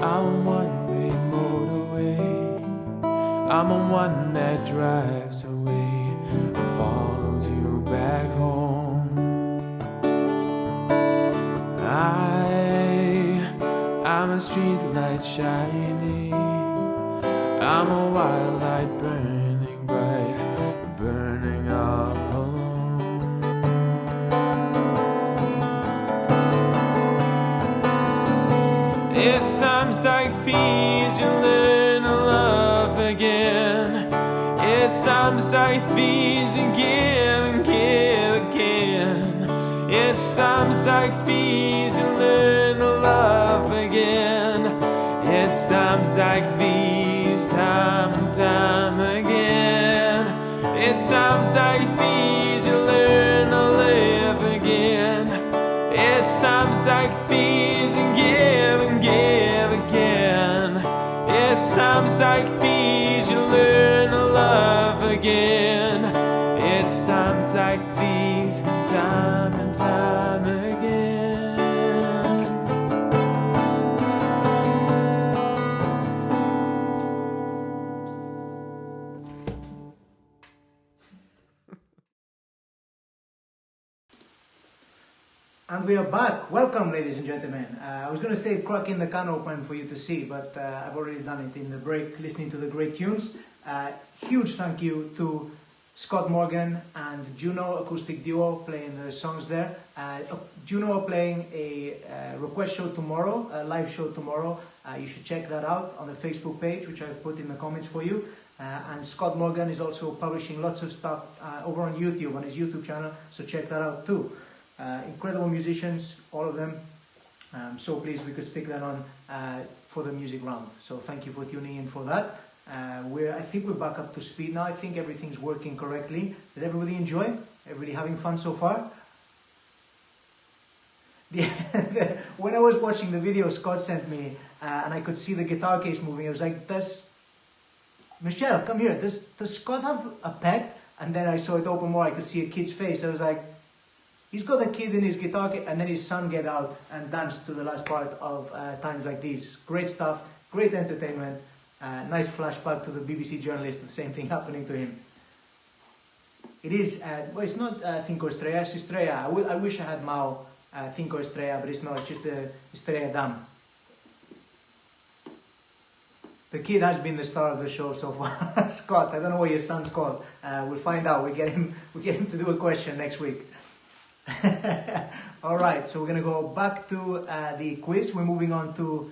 I'm a one-way motorway. I'm a one that drives away and follows you back home. I'm a street light shining. I'm a wild light burning bright, burning off alone. It's times like these you learn to love again. It's times like these you give and give again. It's times like these you learn to love again. It's times like these these time and time again. It's times like these you learn to live again. It's times like these you give and give again. It's times like these you learn to love again. It's times like these, time and time again. And we are back. Welcome, ladies and gentlemen. I was going to say cracking the can open for you to see, but I've already done it in the break, listening to the great tunes. Huge thank you to Scott Morgan and Juno acoustic duo playing the songs there. Juno are playing a request show tomorrow, a live show tomorrow. You should check that out on the Facebook page, which I've put in the comments for you. And Scott Morgan is also publishing lots of stuff over on YouTube, on his YouTube channel, so check that out too. Incredible musicians, all of them. So pleased we could stick that on for the music round. So thank you for tuning in for that. I think we're back up to speed now. I think everything's working correctly. Did everybody enjoy? Everybody having fun so far? When I was watching the video Scott sent me and I could see the guitar case moving, I was like, Michelle, come here. Does Scott have a pet? And then I saw it open more. I could see a kid's face. I was like, he's got a kid in his guitar case, and then his son get out and dance to the last part of Times Like These. Great stuff, great entertainment. Nice flashback to the BBC journalist, the same thing happening to him. It is, well, it's not Cinco Estrella, it's Estrella. I wish I had Mao Cinco Estrella, but it's not, it's just the Estrella Dam. The kid has been the star of the show so far. Scott, I don't know what your son's called. We'll find out. We get him to do a question next week. All right, so we're going to go back to the quiz. We're moving on to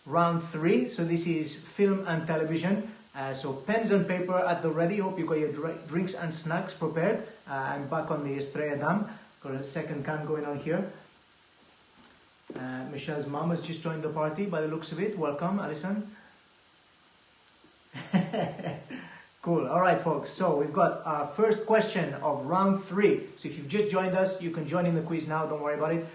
round 3. So this is film and television. So pens and paper at the ready. Hope you got your drinks and snacks prepared. I'm back on the Estrella Dam. Got a second can going on here. Michelle's mom has just joined the party by the looks of it. Welcome, Alison. Cool. All right, folks. So we've got our first question of round 3. So if you've just joined us, you can join in the quiz now. Don't worry about it.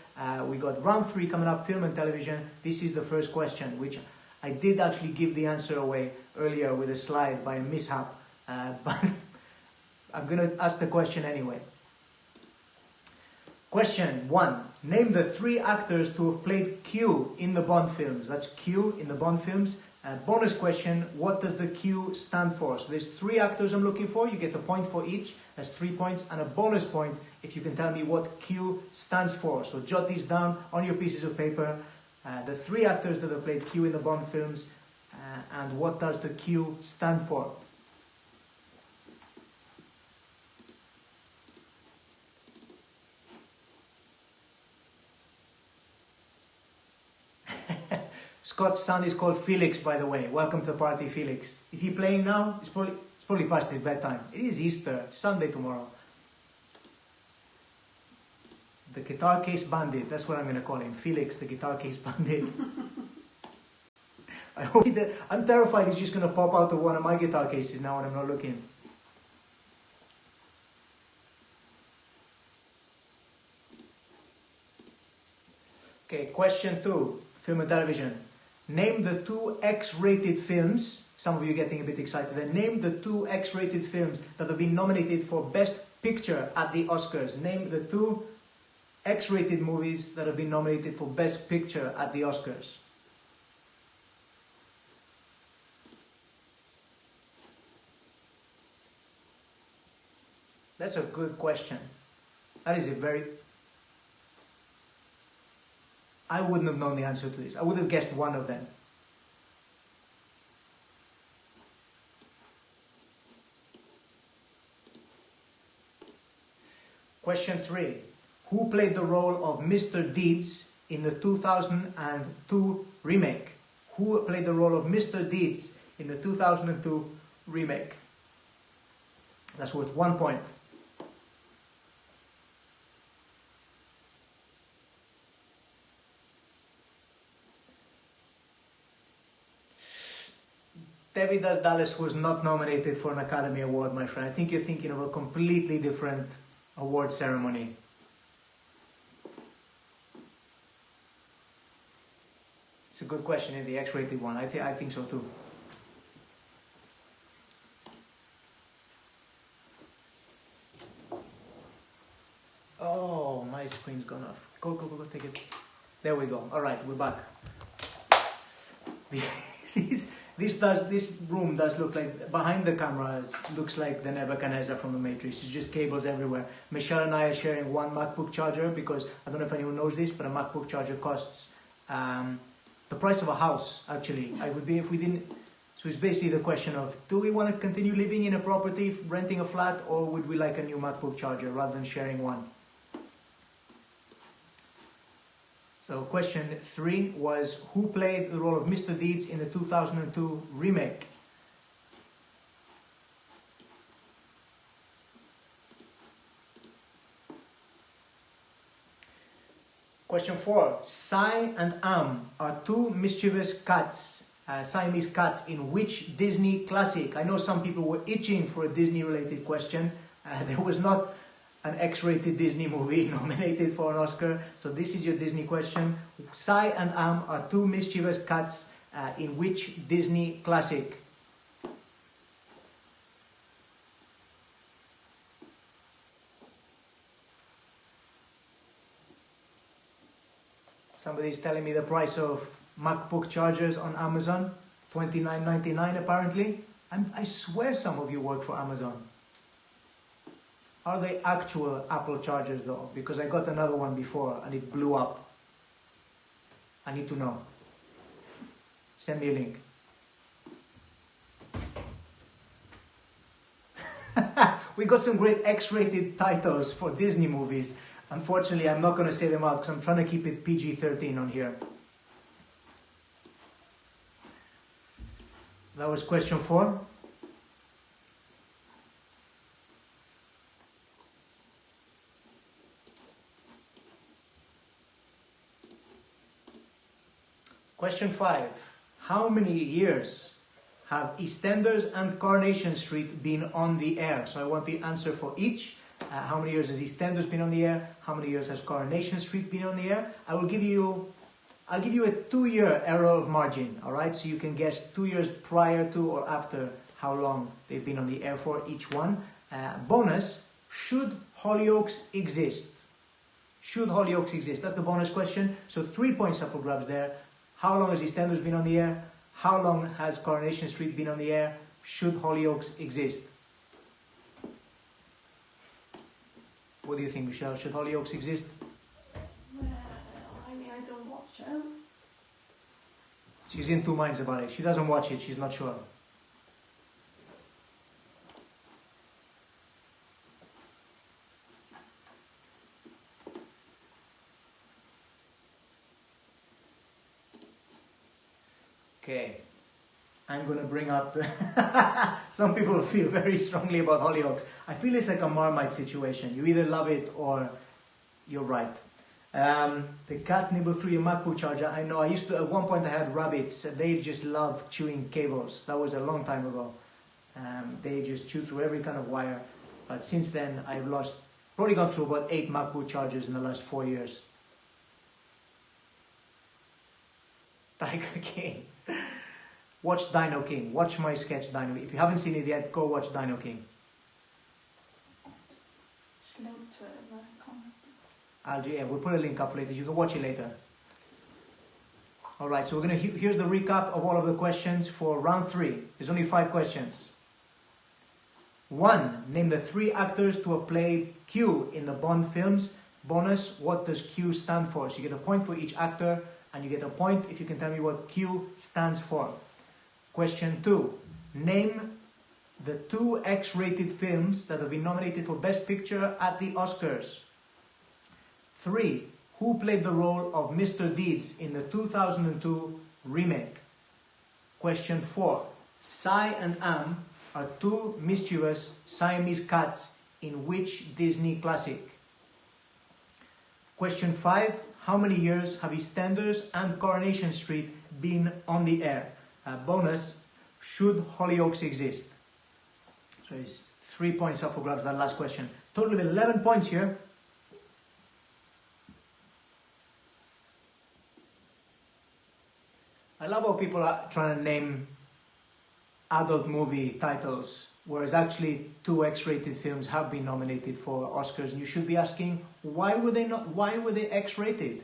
We got round 3 coming up, film and television. This is the first question, which I did actually give the answer away earlier with a slide by a mishap. But I'm going to ask the question anyway. Question 1. Name the 3 actors to have played Q in the Bond films. That's Q in the Bond films. Bonus question, what does the Q stand for? So there's 3 actors I'm looking for. You get a point for each. That's 3 points. And a bonus point if you can tell me what Q stands for. So jot these down on your pieces of paper. The 3 actors that have played Q in the Bond films. And what does the Q stand for? Scott's son is called Felix, by the way. Welcome to the party, Felix. Is he playing now? It's probably past his bedtime. It is Easter, Sunday tomorrow. The guitar case bandit, that's what I'm going to call him. Felix, the guitar case bandit. I'm terrified he's just going to pop out of one of my guitar cases now when I'm not looking. Okay, question 2, film and television. Name the 2 X-rated films. Some of you are getting a bit excited there. Name the 2 X-rated films that have been nominated for Best Picture at the Oscars. Name the 2 X-rated movies that have been nominated for Best Picture at the Oscars. That's a good question. That is a very... I wouldn't have known the answer to this. I would have guessed one of them. Question 3. Who played the role of Mr. Deeds in the 2002 remake? Who played the role of Mr. Deeds in the 2002 remake? That's worth 1 point. Debbie Does Dallas was not nominated for an Academy Award, my friend. I think you're thinking of a completely different award ceremony. It's a good question, in the X-rated one. I think so too. Oh, my screen's gone off. Go, take it. There we go. All right, we're back. This room does look like, behind the cameras, looks like the Nebuchadnezzar from the Matrix. It's just cables everywhere. Michelle and I are sharing one MacBook charger because, I don't know if anyone knows this, but a MacBook charger costs the price of a house, actually. I would be if we didn't. So it's basically the question of, do we want to continue living in a property, renting a flat, or would we like a new MacBook charger rather than sharing one? So question 3 was, who played the role of Mr. Deeds in the 2002 remake? Question 4, Sai and Am are two mischievous cats, Siamese cats, in which Disney classic? I know some people were itching for a Disney related question. There was not an X-rated Disney movie nominated for an Oscar. So this is your Disney question. Sai and Am are two mischievous cats in which Disney classic? Somebody's telling me the price of MacBook chargers on Amazon, $29.99 apparently. I swear some of you work for Amazon. Are they actual Apple chargers though? Because I got another one before and it blew up. I need to know. Send me a link. We got some great X-rated titles for Disney movies. Unfortunately, I'm not going to say them out because I'm trying to keep it PG-13 on here. That was question 4. Question 5. How many years have EastEnders and Coronation Street been on the air? So I want the answer for each. How many years has EastEnders been on the air? How many years has Coronation Street been on the air? I'll give you a 2-year error of margin, all right? So you can guess 2 years prior to or after how long they've been on the air for each one. Bonus, should Hollyoaks exist? Should Hollyoaks exist? That's the bonus question. So 3 points up for grabs there. How long has EastEnders been on the air? How long has Coronation Street been on the air? Should Hollyoaks exist? What do you think, Michelle? Should Hollyoaks exist? Well, I mean, I don't watch it. She's in two minds about it. She doesn't watch it. She's not sure. Okay. I'm going to bring up some people feel very strongly about Hollyoaks. I feel it's like a Marmite situation. You either love it or you're right. The cat nibbled through your MacBook charger. I know, at one point I had rabbits. They just love chewing cables. That was a long time ago. They just chew through every kind of wire. But since then, I've probably gone through about 8 MacBook chargers in the last 4 years. Tiger King. Watch Dino King. Watch my sketch Dino. If you haven't seen it yet, go watch Dino King. Just link to it in the comments. Yeah, we'll put a link up later. You can watch it later. Alright, so here's the recap of all of the questions for round 3. There's only 5 questions. 1. Name the 3 actors to have played Q in the Bond films. Bonus, what does Q stand for? So you get a point for each actor, and you get a point if you can tell me what Q stands for. Question 2. Name the 2 X-rated films that have been nominated for Best Picture at the Oscars. 3. Who played the role of Mr. Deeds in the 2002 remake? Question 4. Sai and Am are 2 mischievous Siamese cats in which Disney classic? Question 5. How many years have EastEnders and Coronation Street been on the air? Bonus, Should Hollyoaks exist? So it's 3 points up for grabs, that last question. Total of 11 points here. I love how people are trying to name adult movie titles, whereas actually 2 X-rated films have been nominated for Oscars, and you should be asking, why were they X-rated?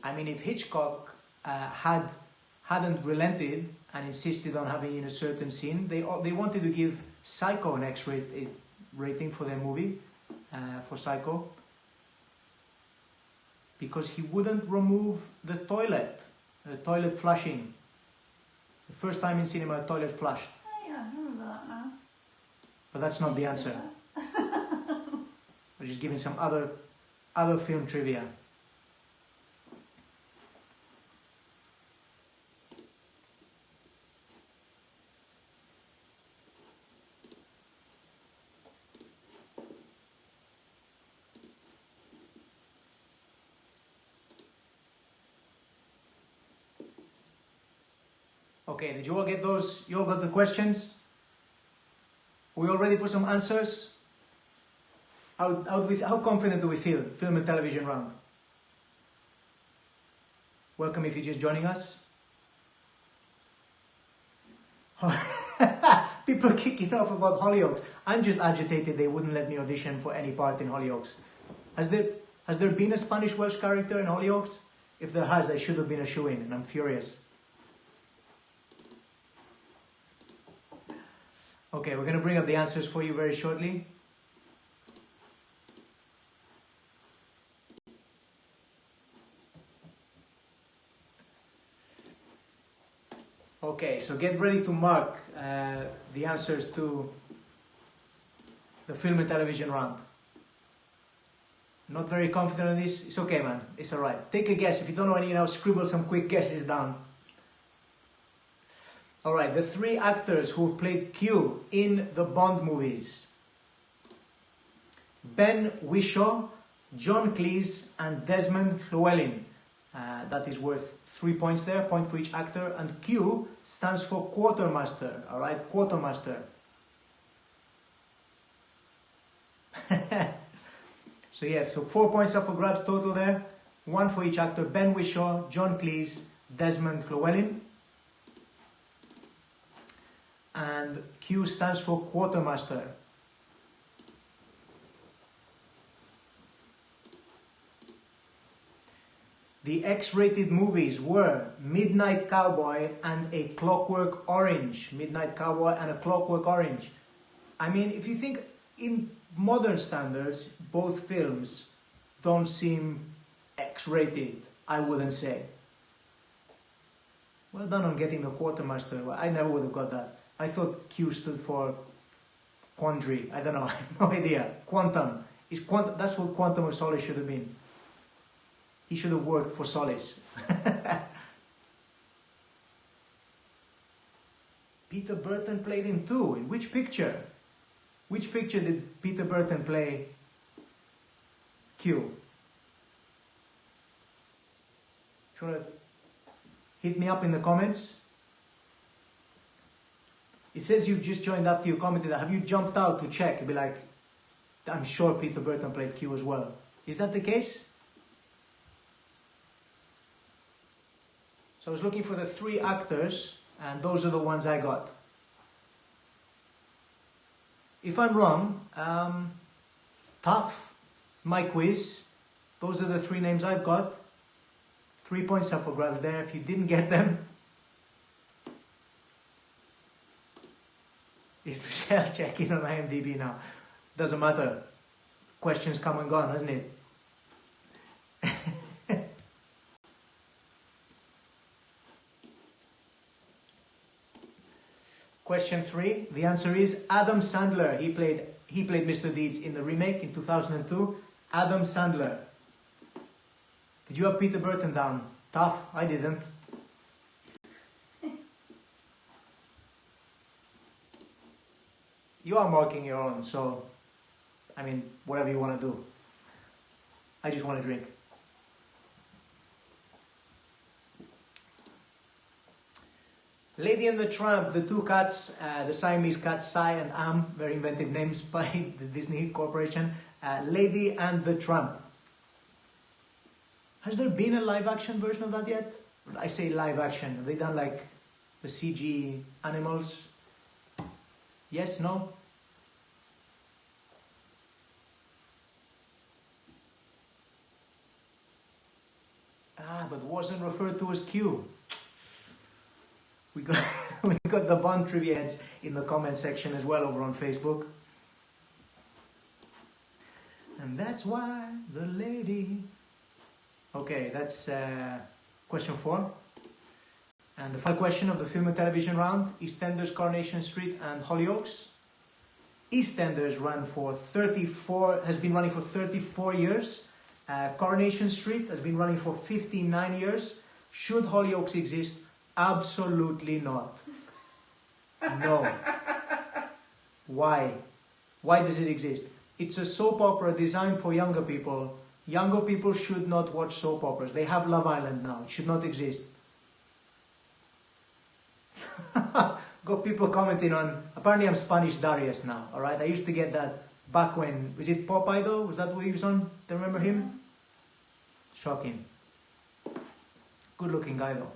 I mean, if Hitchcock hadn't relented and insisted on having in a certain scene, they wanted to give Psycho an X-rated rating for their movie, for Psycho, because he wouldn't remove the toilet flushing. The first time in cinema a toilet flushed. Oh yeah, I remember that now. But that's not the answer. I'm just giving some other film trivia. Okay, did you all get those? You all got the questions? Are we all ready for some answers? How confident do we feel? Film and television round. Welcome if you're just joining us. People are kicking off about Hollyoaks. I'm just agitated they wouldn't let me audition for any part in Hollyoaks. Has there been a Spanish-Welsh character in Hollyoaks? If there has, I should have been a shoo-in, and I'm furious. Okay, we're going to bring up the answers for you very shortly. Okay, so get ready to mark the answers to the film and television round. Not very confident on this? It's okay, man. It's alright. Take a guess. If you don't know any now, scribble some quick guesses down. Alright, the 3 actors who've played Q in the Bond movies. Ben Whishaw, John Cleese, and Desmond Llewellyn. That is worth 3 points there, point for each actor. And Q stands for quartermaster, alright, quartermaster. So yeah, so 4 points up for grabs total there. 1 for each actor, Ben Whishaw, John Cleese, Desmond Llewellyn. And Q stands for quartermaster. The X-rated movies were Midnight Cowboy and A Clockwork Orange. Midnight Cowboy and A Clockwork Orange. I mean, if you think in modern standards, both films don't seem X-rated, I wouldn't say. Well done on getting the quartermaster. I never would have got that. I thought Q stood for quandary. I don't know. I have no idea. Quantum. That's what Quantum of Solace should have been. He should have worked for Solace. Peter Burton played in 2. In which picture? Which picture did Peter Burton play Q? If you want to hit me up in the comments. It says you've just joined after you commented. Have you jumped out to check? It'd be like, I'm sure Peter Burton played Q as well. Is that the case? So I was looking for the 3 actors, and those are the ones I got. If I'm wrong, tough, my quiz. Those are the 3 names I've got. 3 points up for grabs there. If you didn't get them, is Michelle checking on IMDb now? Doesn't matter. Questions come and gone, hasn't it? Question 3. The answer is Adam Sandler. He played Mr. Deeds in the remake in 2002. Adam Sandler. Did you have Peter Burton down? Tough. I didn't. You are marking your own, so, I mean, whatever you want to do. I just want to drink. Lady and the Tramp, the two cats, the Siamese cats, Sai and Am, very inventive names by the Disney Corporation. Lady and the Tramp. Has there been a live action version of that yet? I say live action. Have they done like the CG animals? Yes, no? But wasn't referred to as Q. We got we got the Bond trivia heads in the comment section as well over on Facebook. And that's why the lady... Okay, that's question 4. And the final question of the film and television round, EastEnders, Coronation Street and Hollyoaks. EastEnders has been running for 34 years. Coronation Street has been running for 59 years. Should Hollyoaks exist? Absolutely not. No. Why? Why does it exist? It's a soap opera designed for younger people. Younger people should not watch soap operas. They have Love Island now. It should not exist. Got people commenting on, apparently I'm Spanish Darius now, alright? I used to get that back when, was it Pop Idol? Was that what he was on? Do you remember him? Shocking. Good looking guy though.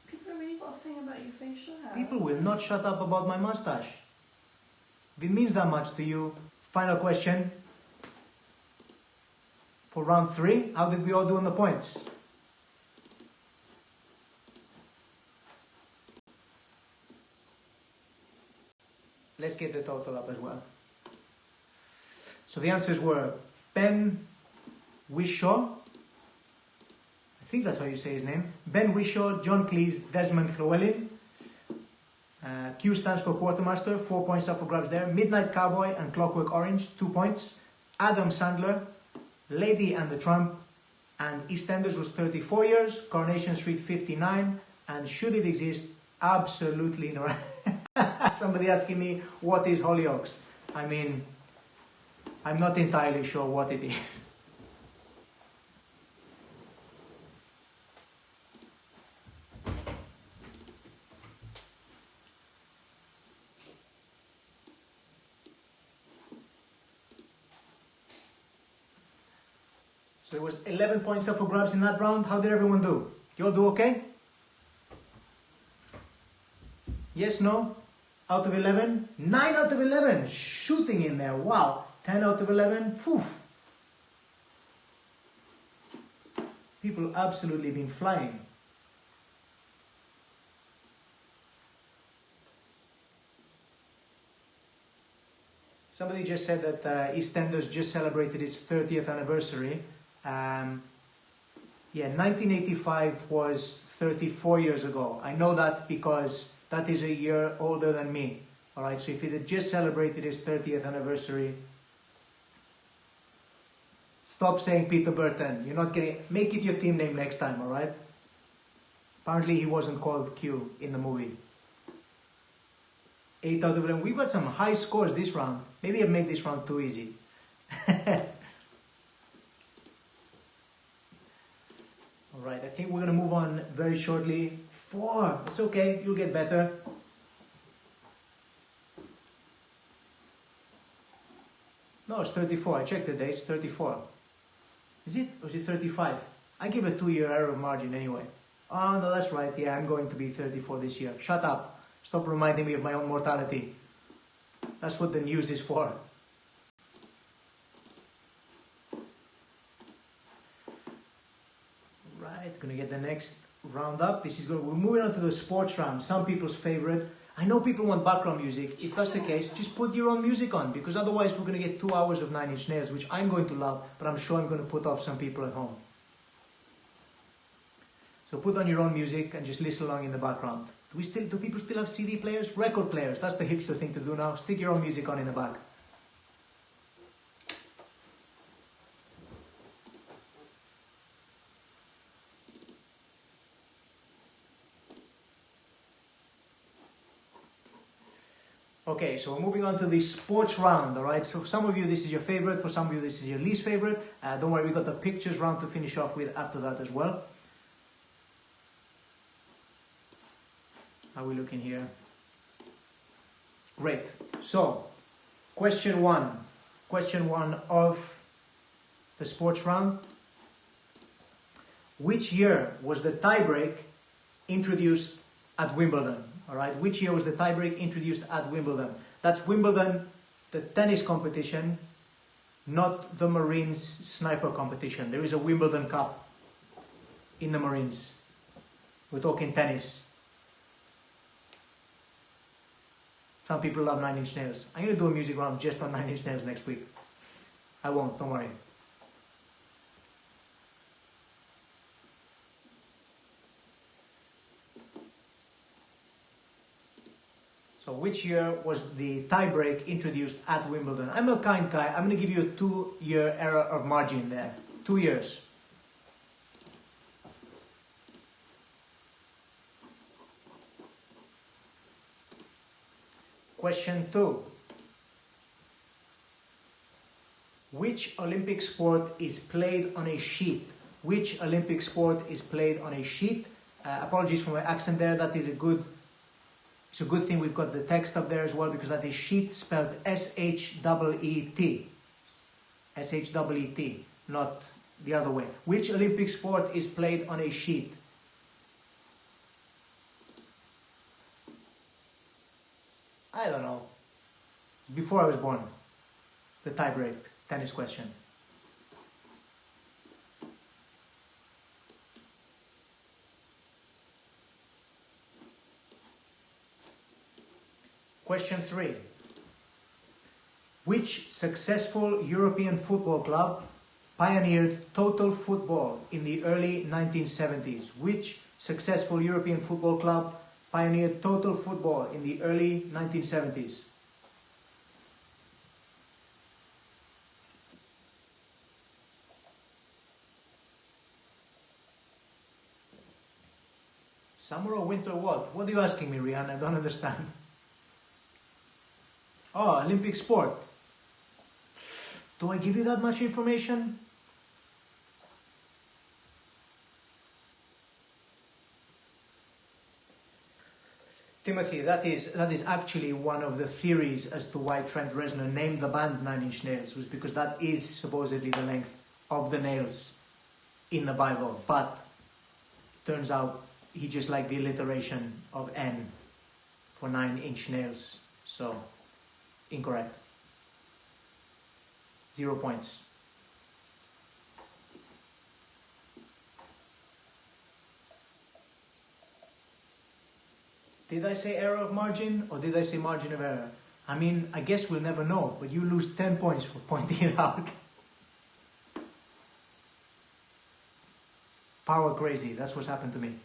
People have really got a thing about your facial hair. People will not shut up about my mustache. If it means that much to you. Final question. For round 3, how did we all do on the points? Let's get the total up as well. So the answers were Ben Wishaw, I think that's how you say his name, Ben Wishaw, John Cleese, Desmond Llewellyn. Q stands for Quartermaster, 4 points up for grabs there. Midnight Cowboy and Clockwork Orange, 2 points. Adam Sandler, Lady and the Tramp, and EastEnders was 34 years, Coronation Street 59, and should it exist? Absolutely not. Somebody asking me, what is Hollyoaks? I mean, I'm not entirely sure what it is. So it was 11 points up for grabs in that round. How did everyone do? You all do okay? Yes, no? Out of 11? 9 out of 11! Shooting in there, wow! 10 out of 11, phew! People absolutely been flying. Somebody just said that EastEnders just celebrated its 30th anniversary. Yeah, 1985 was 34 years ago. I know that because that is a year older than me. Alright, so if it had just celebrated its 30th anniversary, stop saying Peter Burton. You're not getting... Make it your team name next time, alright? Apparently he wasn't called Q in the movie. 8 out of 11. We've got some high scores this round. Maybe I've made this round too easy. Alright, I think we're going to move on very shortly. 4. It's okay, you'll get better. No, it's 34. I checked the dates. 34. Is it? Or is it 35? I give a 2-year error margin anyway. Oh, no, that's right. Yeah, I'm going to be 34 this year. Shut up. Stop reminding me of my own mortality. That's what the news is for. Right, gonna get the next round up. We're moving on to the sports round. Some people's favorite. I know people want background music. If that's the case, just put your own music on, because otherwise we're gonna get 2 hours of 9 Inch Nails, which I'm going to love, but I'm sure I'm gonna put off some people at home. So put on your own music and just listen along in the background. Do people still have CD players? Record players, that's the hipster thing to do now. Stick your own music on in the back. Okay, so we're moving on to the sports round, alright? So for some of you this is your favorite, for some of you this is your least favorite. Don't worry, we got the pictures round to finish off with after that as well. How are we looking here? Great. So, question one of the sports round. Which year was the tiebreak introduced at Wimbledon? All right. Which year was the tiebreak introduced at Wimbledon? That's Wimbledon, the tennis competition, not the Marines sniper competition. There is a Wimbledon Cup in the Marines. We're talking tennis. Some people love Nine Inch Nails. I'm going to do a music round just on Nine Inch Nails next week. I won't, don't worry. So which year was the tiebreak introduced at Wimbledon? I'm a kind guy. I'm going to give you a 2-year error of margin there. 2 years. Question 2. Which Olympic sport is played on a sheet? Which Olympic sport is played on a sheet? Apologies for my accent there. That is it's a good thing we've got the text up there as well, because that is sheet spelled S-H-E-E-T. S-H-E-E-T, not the other way. Which Olympic sport is played on a sheet? I don't know. Before I was born. The tiebreak tennis question. Question 3. Which successful European football club pioneered total football in the early 1970s? Which successful European football club pioneered total football in the early 1970s? Summer or winter what? What are you asking me, Rihanna? I don't understand. Oh, Olympic sport. Do I give you that much information? Timothy, that is actually one of the theories as to why Trent Reznor named the band Nine Inch Nails, was because that is supposedly the length of the nails in the Bible. But turns out he just liked the alliteration of N for 9-inch nails. So, incorrect. 0 points. Did I say error of margin or did I say margin of error? I mean, I guess we'll never know, but you lose 10 points for pointing it out. Power crazy, that's what's happened to me.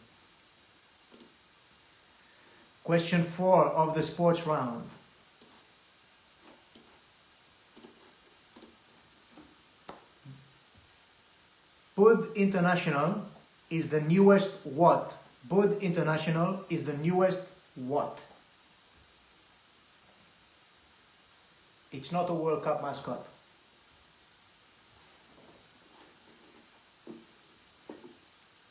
Question 4 of the sports round. Bud International is the newest what? Bud International is the newest what? It's not a World Cup mascot.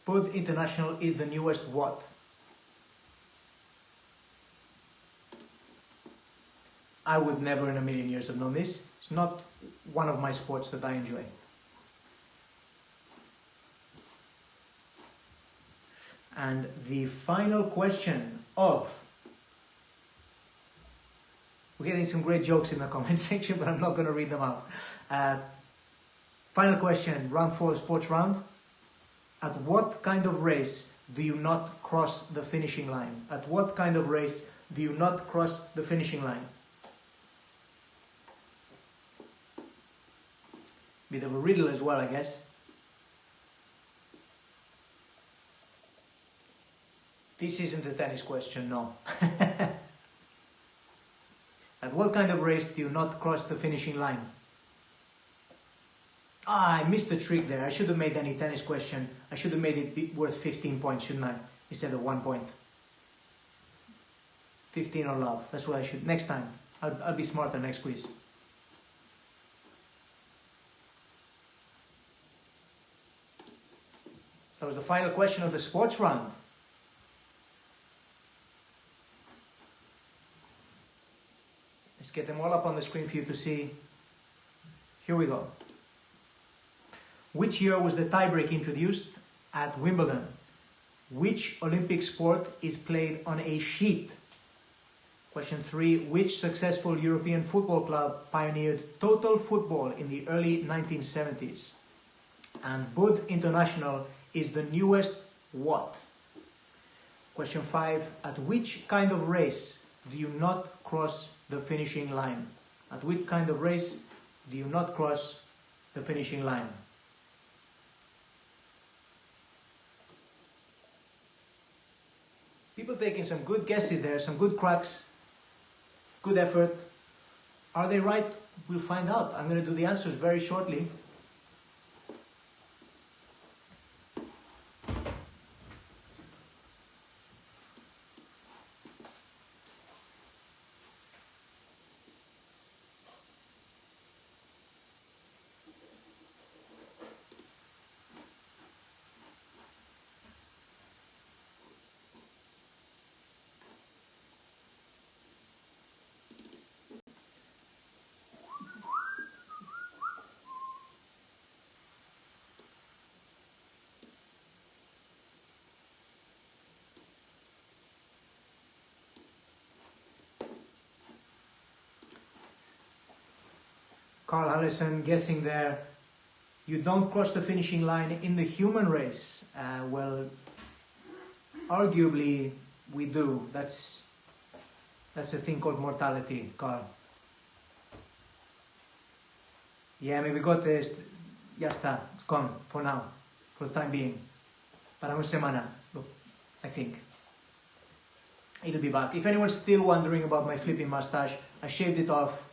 Bud International is the newest what? I would never in a million years have known this. It's not one of my sports that I enjoy. And the final question of... We're getting some great jokes in the comment section, but I'm not going to read them out. Final question, round 4, sports round. At what kind of race do you not cross the finishing line? At what kind of race do you not cross the finishing line? Bit of a riddle as well, I guess. This isn't a tennis question, no. At what kind of race do you not cross the finishing line? I missed the trick there. I should have made any tennis question. I should have made it worth 15 points, shouldn't I? Instead of 1 point. 15 or love. That's what I should. Next time. I'll be smarter next quiz. That was the final question of the sports round. Let's get them all up on the screen for you to see. Here we go. Which year was the tiebreak introduced? At Wimbledon. Which Olympic sport is played on a sheet? Question 3. Which successful European football club pioneered total football in the early 1970s? And Bud International is the newest what? Question 5. At which kind of race do you not cross the finishing line? At which kind of race do you not cross the finishing line? People taking some good guesses there, some good cracks, good effort. Are they right? We'll find out. I'm going to do the answers very shortly. Carl Allison guessing there, you don't cross the finishing line in the human race. Well, arguably we do. That's a thing called mortality, Carl. Yeah, maybe got this. Ya está, it's gone for now, for the time being. Para una semana, look, I think. It'll be back. If anyone's still wondering about my flipping mustache, I shaved it off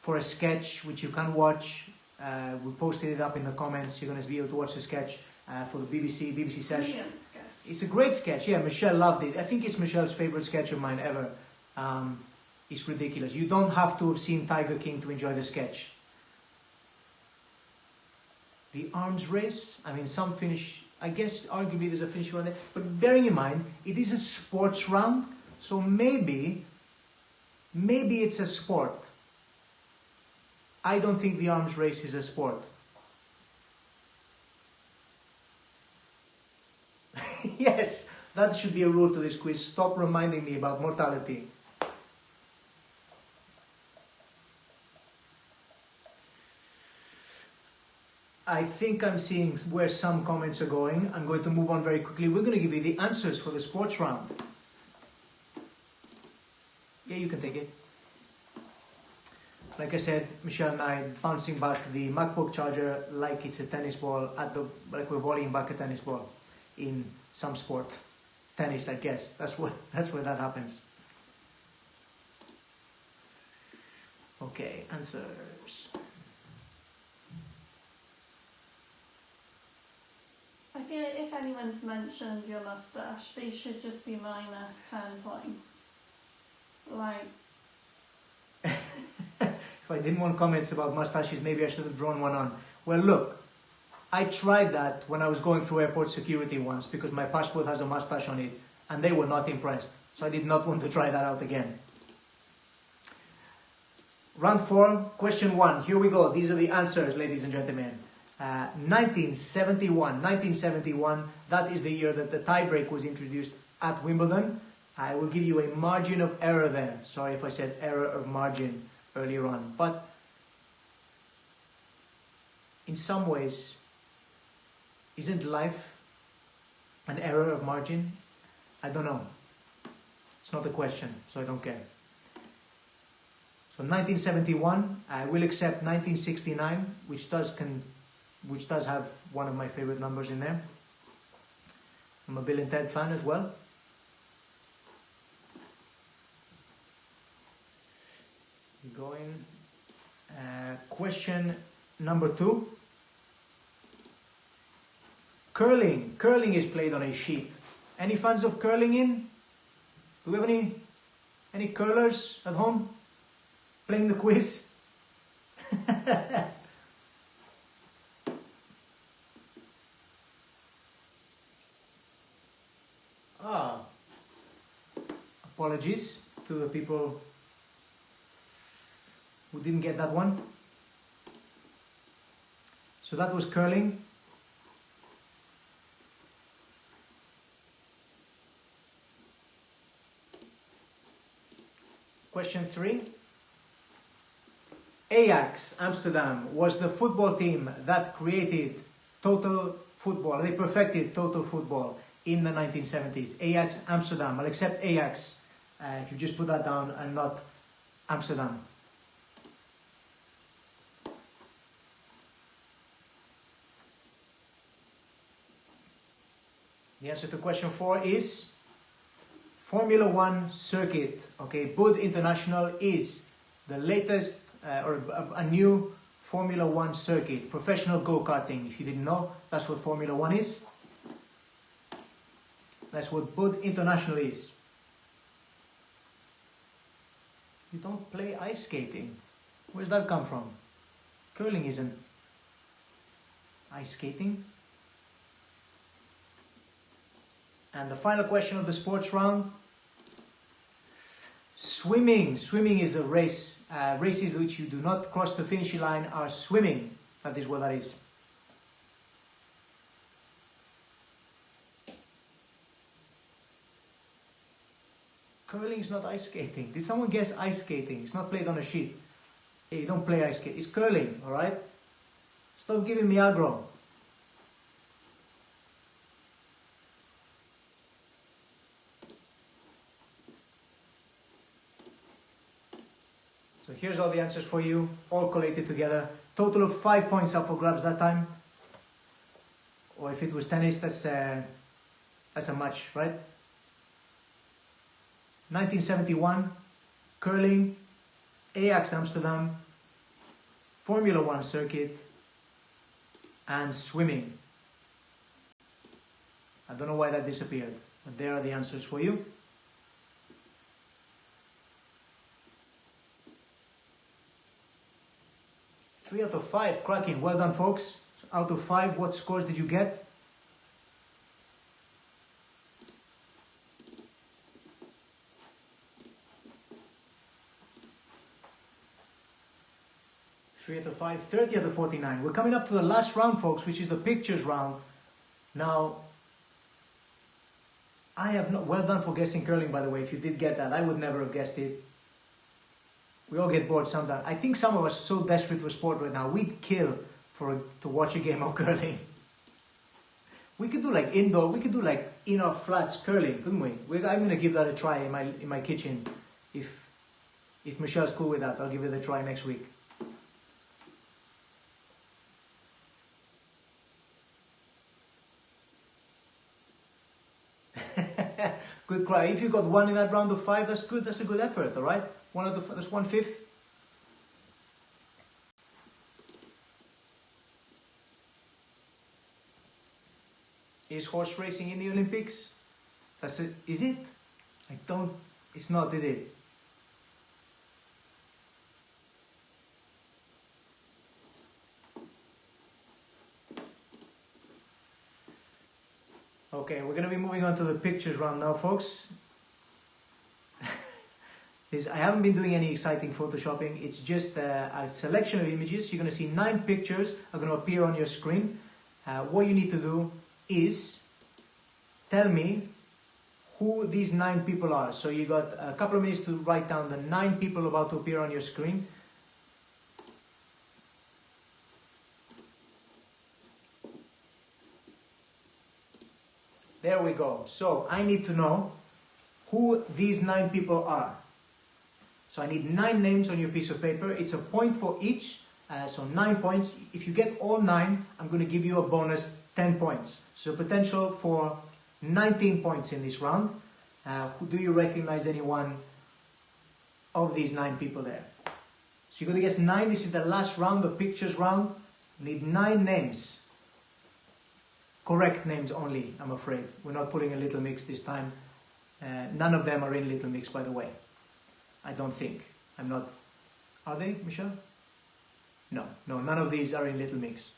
for a sketch which you can watch. We posted it up in the comments. You're going to be able to watch the sketch for the BBC session. Brilliant sketch. It's a great sketch. Yeah, Michelle loved it. I think it's Michelle's favorite sketch of mine ever. It's ridiculous. You don't have to have seen Tiger King to enjoy the sketch. The arms race, I mean, some finish, I guess arguably there's a finish around there, but bearing in mind, it is a sports round, so maybe it's a sport. I don't think the arms race is a sport. Yes, that should be a rule to this quiz. Stop reminding me about mortality. I think I'm seeing where some comments are going. I'm going to move on very quickly. We're going to give you the answers for the sports round. Yeah, you can take it. Like I said, Michelle and I bouncing back the MacBook charger like it's a tennis ball like we're volleying back a tennis ball in some sport. Tennis, I guess. That's where that happens. Okay, answers. I feel like if anyone's mentioned your mustache, they should just be minus 10 points. Like... If I didn't want comments about mustaches, maybe I should have drawn one on. Well, look, I tried that when I was going through airport security once because my passport has a mustache on it and they were not impressed. So I did not want to try that out again. Round 4, question 1. Here we go. These are the answers, ladies and gentlemen. 1971, that is the year that the tiebreak was introduced at Wimbledon. I will give you a margin of error there. Sorry if I said error of margin earlier on. But in some ways, isn't life an error of margin? I don't know. It's not a question, so I don't care. So 1971, I will accept 1969, which does have one of my favorite numbers in there. I'm a Bill and Ted fan as well. Going. Question number 2. Curling. Curling is played on a sheet. Any fans of curling in? Do we have any curlers at home playing the quiz? Apologies to the people Who didn't get that one? So that was curling. Question 3. Ajax Amsterdam was the football team that created total football. They perfected total football in the 1970s. Ajax Amsterdam. I'll accept Ajax if you just put that down and not Amsterdam. The answer to question 4 is Formula One circuit. Okay, Bud International is the latest or a new Formula One circuit, professional go-karting. If you didn't know, that's what Formula One is. That's what Bud International is. You don't play ice skating. Where's that come from? Curling isn't ice skating. And the final question of the sports round. Swimming. Swimming is a race. Races which you do not cross the finish line are swimming. That is what that is. Curling is not ice skating. Did someone guess ice skating? It's not played on a sheet. Hey, you don't play ice skating. It's curling, alright? Stop giving me aggro. So here's all the answers for you, all collated together. Total of 5 points up for grabs that time. Or if it was tennis, that's a match, right? 1971, curling, Ajax Amsterdam, Formula One circuit, and swimming. I don't know why that disappeared, but there are the answers for you. Three out of 5, cracking. Well done, folks. So out of 5, what scores did you get? Three out of 5, 30 out of 49. We're coming up to the last round, folks, which is the pictures round. Now, I have not... Well done for guessing curling, by the way. If you did get that, I would never have guessed it. We all get bored sometimes. I think some of us are so desperate for sport right now. We'd kill to watch a game of curling. We could do like indoor. We could do like in our flats curling, couldn't we? I'm going to give that a try in my kitchen. If Michelle's cool with that, I'll give it a try next week. Good cry. If you got 1 in that round of 5, that's good. That's a good effort. All right. That's 1/5. Is horse racing in the Olympics? Is it? It's not, is it? Okay, we're going to be moving on to the pictures round now, folks. I haven't been doing any exciting photoshopping. It's just a selection of images. You're going to see 9 pictures are going to appear on your screen. What you need to do is tell me who these 9 people are. So you got a couple of minutes to write down the 9 people about to appear on your screen. There we go. So I need to know who these 9 people are. So I need 9 names on your piece of paper. It's a point for each, so 9 points. If you get all 9, I'm going to give you a bonus 10 points. So potential for 19 points in this round. Do you recognize anyone of these 9 people there? So you're going to guess 9. This is the last round, the pictures round. You need 9 names. Correct names only, I'm afraid. We're not putting a Little Mix this time. None of them are in Little Mix, by the way. I don't think. I'm not... Are they, Michelle? No, none of these are in Little Mix.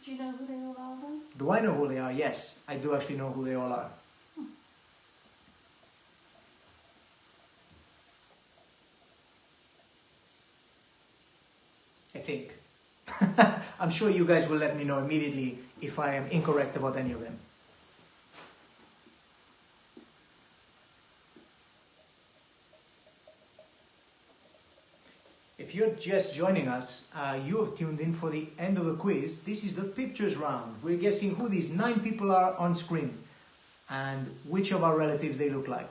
Do you know who they all are then? Do I know who they are? Yes, I do actually know who they all are. think. I'm sure you guys will let me know immediately if I am incorrect about any of them. If you're just joining us, you have tuned in for the end of the quiz. This is the pictures round. We're guessing who these 9 people are on screen and which of our relatives they look like.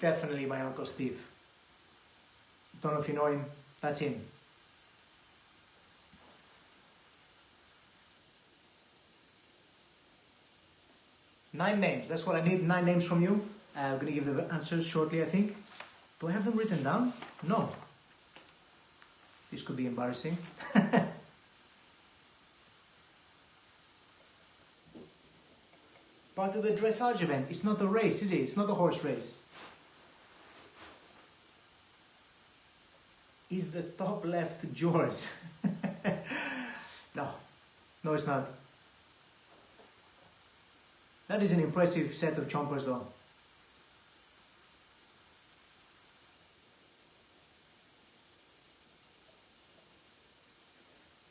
Definitely my Uncle Steve. Don't know if you know him, that's him. Nine names, that's what I need, 9 names from you. I'm going to give the answers shortly, I think. Do I have them written down? No. This could be embarrassing. Part of the dressage event. It's not a race, is it? It's not a horse race. Is the top left yours? No, it's not. That is an impressive set of chompers though.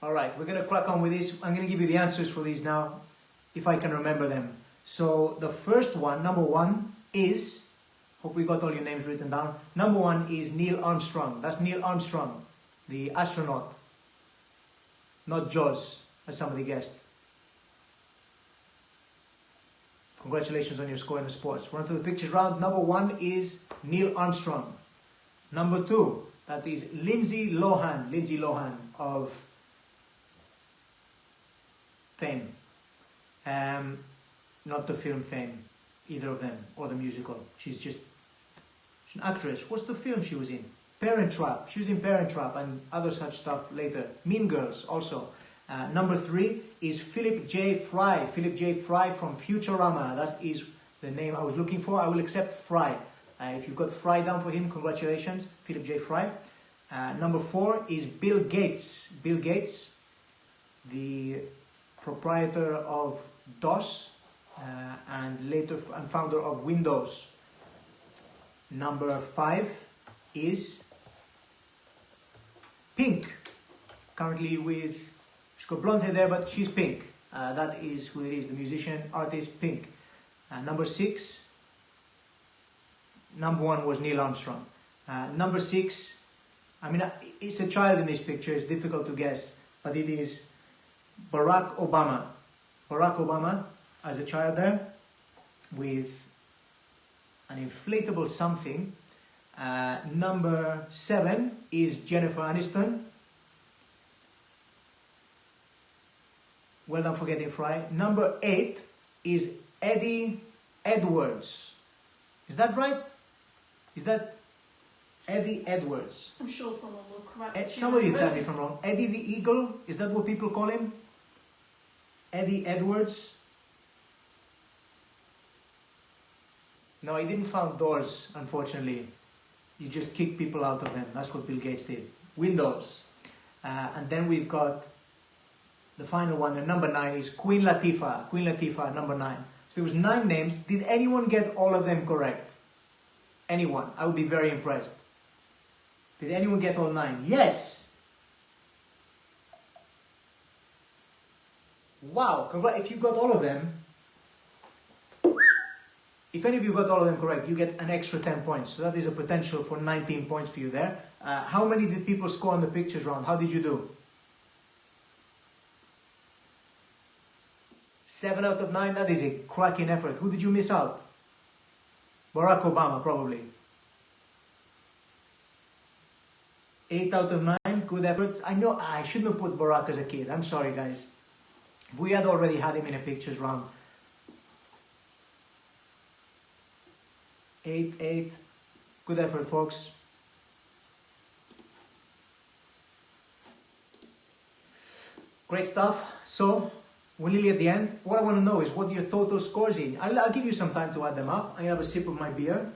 Alright, we're going to crack on with this. I'm going to give you the answers for these now, if I can remember them. So the first one, number 1, is, hope we got all your names written down. Number 1 is Neil Armstrong. That's Neil Armstrong, the astronaut. Not Jaws, as somebody guessed. Congratulations on your score in the sports. We're on to the pictures round. Number 1 is Neil Armstrong. Number 2, that is Lindsay Lohan. Lindsay Lohan of Fame. Not the film Fame, either of them, or the musical. She's an actress. What's the film she was in? Parent Trap. She was in Parent Trap and other such stuff later. Mean Girls also. Number 3 is Philip J. Fry. Philip J. Fry from Futurama. That is the name I was looking for. I will accept Fry. If you've got Fry down for him, congratulations, Philip J. Fry. Number 4 is Bill Gates. Bill Gates, the proprietor of DOS and later founder of Windows. Number 5 is Pink. Currently with, she's got blonde hair there, but she's Pink. That is who it is, the musician, artist Pink. Number 6, number 1 was Neil Armstrong. Number 6, I mean, it's a child in this picture, it's difficult to guess, but it is Barack Obama. Barack Obama as a child there with an inflatable something. Number 7 is Jennifer Aniston. Well done for getting Fry. Number 8 is Eddie Edwards. Is that right? Is that Eddie Edwards? I'm sure someone will correct you. Somebody tell me if I'm wrong. Eddie the Eagle? Is that what people call him? Eddie Edwards? No, he didn't found doors, unfortunately. You just kick people out of them. That's what Bill Gates did. Windows. And then we've got the final one, the number 9 is Queen Latifah. Queen Latifah, number 9. So there was 9 names. Did anyone get all of them correct? Anyone? I would be very impressed. Did anyone get all 9? Yes! Wow! If you got all of them, if any of you got all of them correct, you get an extra 10 points. So that is a potential for 19 points for you there. How many did people score on the pictures round? How did you do? 7 out of 9, that is a cracking effort. Who did you miss out? Barack Obama, probably. 8 out of 9, good efforts. I know I shouldn't have put Barack as a kid. I'm sorry, guys. We had already had him in a pictures round. 8. Good effort, folks. Great stuff. So, we're nearly at the end. What I want to know is what your total scores in. I'll give you some time to add them up. I have a sip of my beer.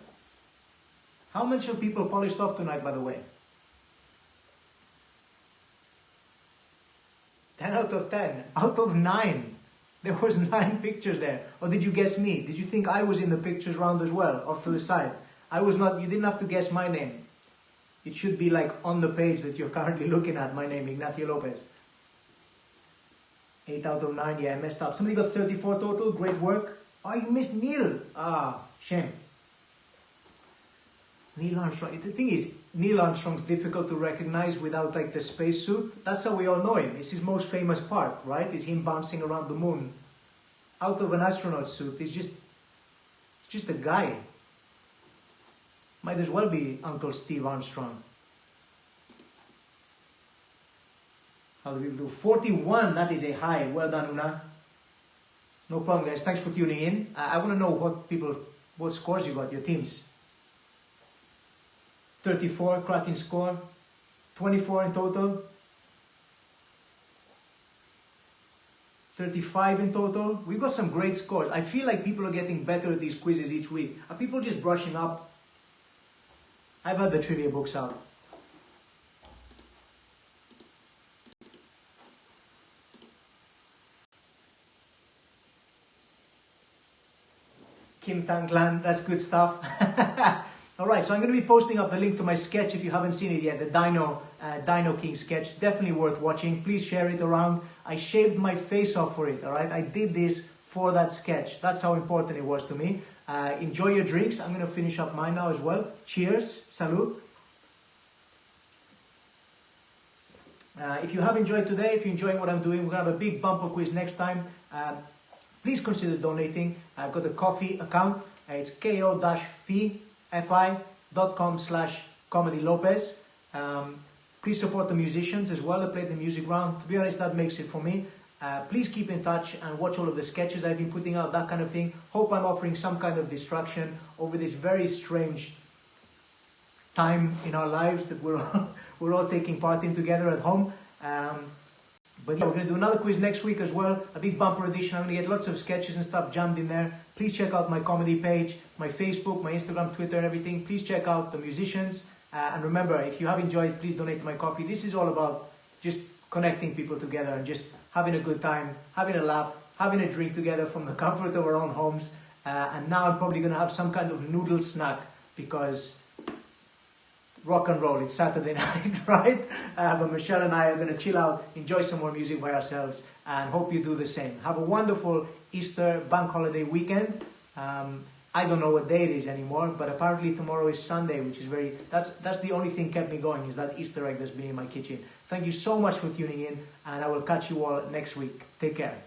How much of people polished off tonight, by the way? 10 out of 10. Out of 9. There was 9 pictures there. Or did you guess me? Did you think I was in the pictures round as well, off to the side? You didn't have to guess my name. It should be like on the page that you're currently looking at, my name, Ignacio Lopez. 8 out of 9, yeah, I messed up. Somebody got 34 total, great work. Oh, you missed Neil. Ah, shame. Neil Armstrong. The thing is, Neil Armstrong's difficult to recognize without like the spacesuit. That's how we all know him. It's his most famous part, right? Is him bouncing around the moon. Out of an astronaut suit. He's just a guy. Might as well be Uncle Steve Armstrong. How do people do? 41, that is a high. Well done, Una. No problem, guys. Thanks for tuning in. I want to know what scores you got, your teams. 34, cracking score. 24 in total. 35 in total. We've got some great scores. I feel like people are getting better at these quizzes each week. Are people just brushing up? I've had the trivia books out. Kim Tanglan, that's good stuff. Alright, so I'm going to be posting up the link to my sketch if you haven't seen it yet, the Dino King sketch. Definitely worth watching. Please share it around. I shaved my face off for it, alright? I did this for that sketch. That's how important it was to me. Enjoy your drinks. I'm going to finish up mine now as well. Cheers. Salud. If you have enjoyed today, if you're enjoying what I'm doing, we're going to have a big bumper quiz next time. Please consider donating. I've got a coffee account. It's ko-fi.com/comedylopez. Please support the musicians as well. I played the music round. To be honest, that makes it for me. Please keep in touch and watch all of the sketches I've been putting out, that kind of thing. Hope I'm offering some kind of distraction over this very strange time in our lives that we're all taking part in together at home. But yeah, we're going to do another quiz next week as well, a big bumper edition. I'm going to get lots of sketches and stuff jammed in there. Please check out my comedy page, my Facebook, my Instagram, Twitter, and everything. Please check out the musicians. And remember, if you have enjoyed, please donate to my coffee. This is all about just connecting people together and just having a good time, having a laugh, having a drink together from the comfort of our own homes. And now I'm probably going to have some kind of noodle snack because rock and roll, it's Saturday night, right? But Michelle and I are going to chill out, enjoy some more music by ourselves, and hope you do the same. Have a wonderful Easter bank holiday weekend. I don't know what day it is anymore, but apparently tomorrow is Sunday, which is that's the only thing kept me going, is that Easter egg that's been in my kitchen. Thank you so much for tuning in, and I will catch you all next week. Take care.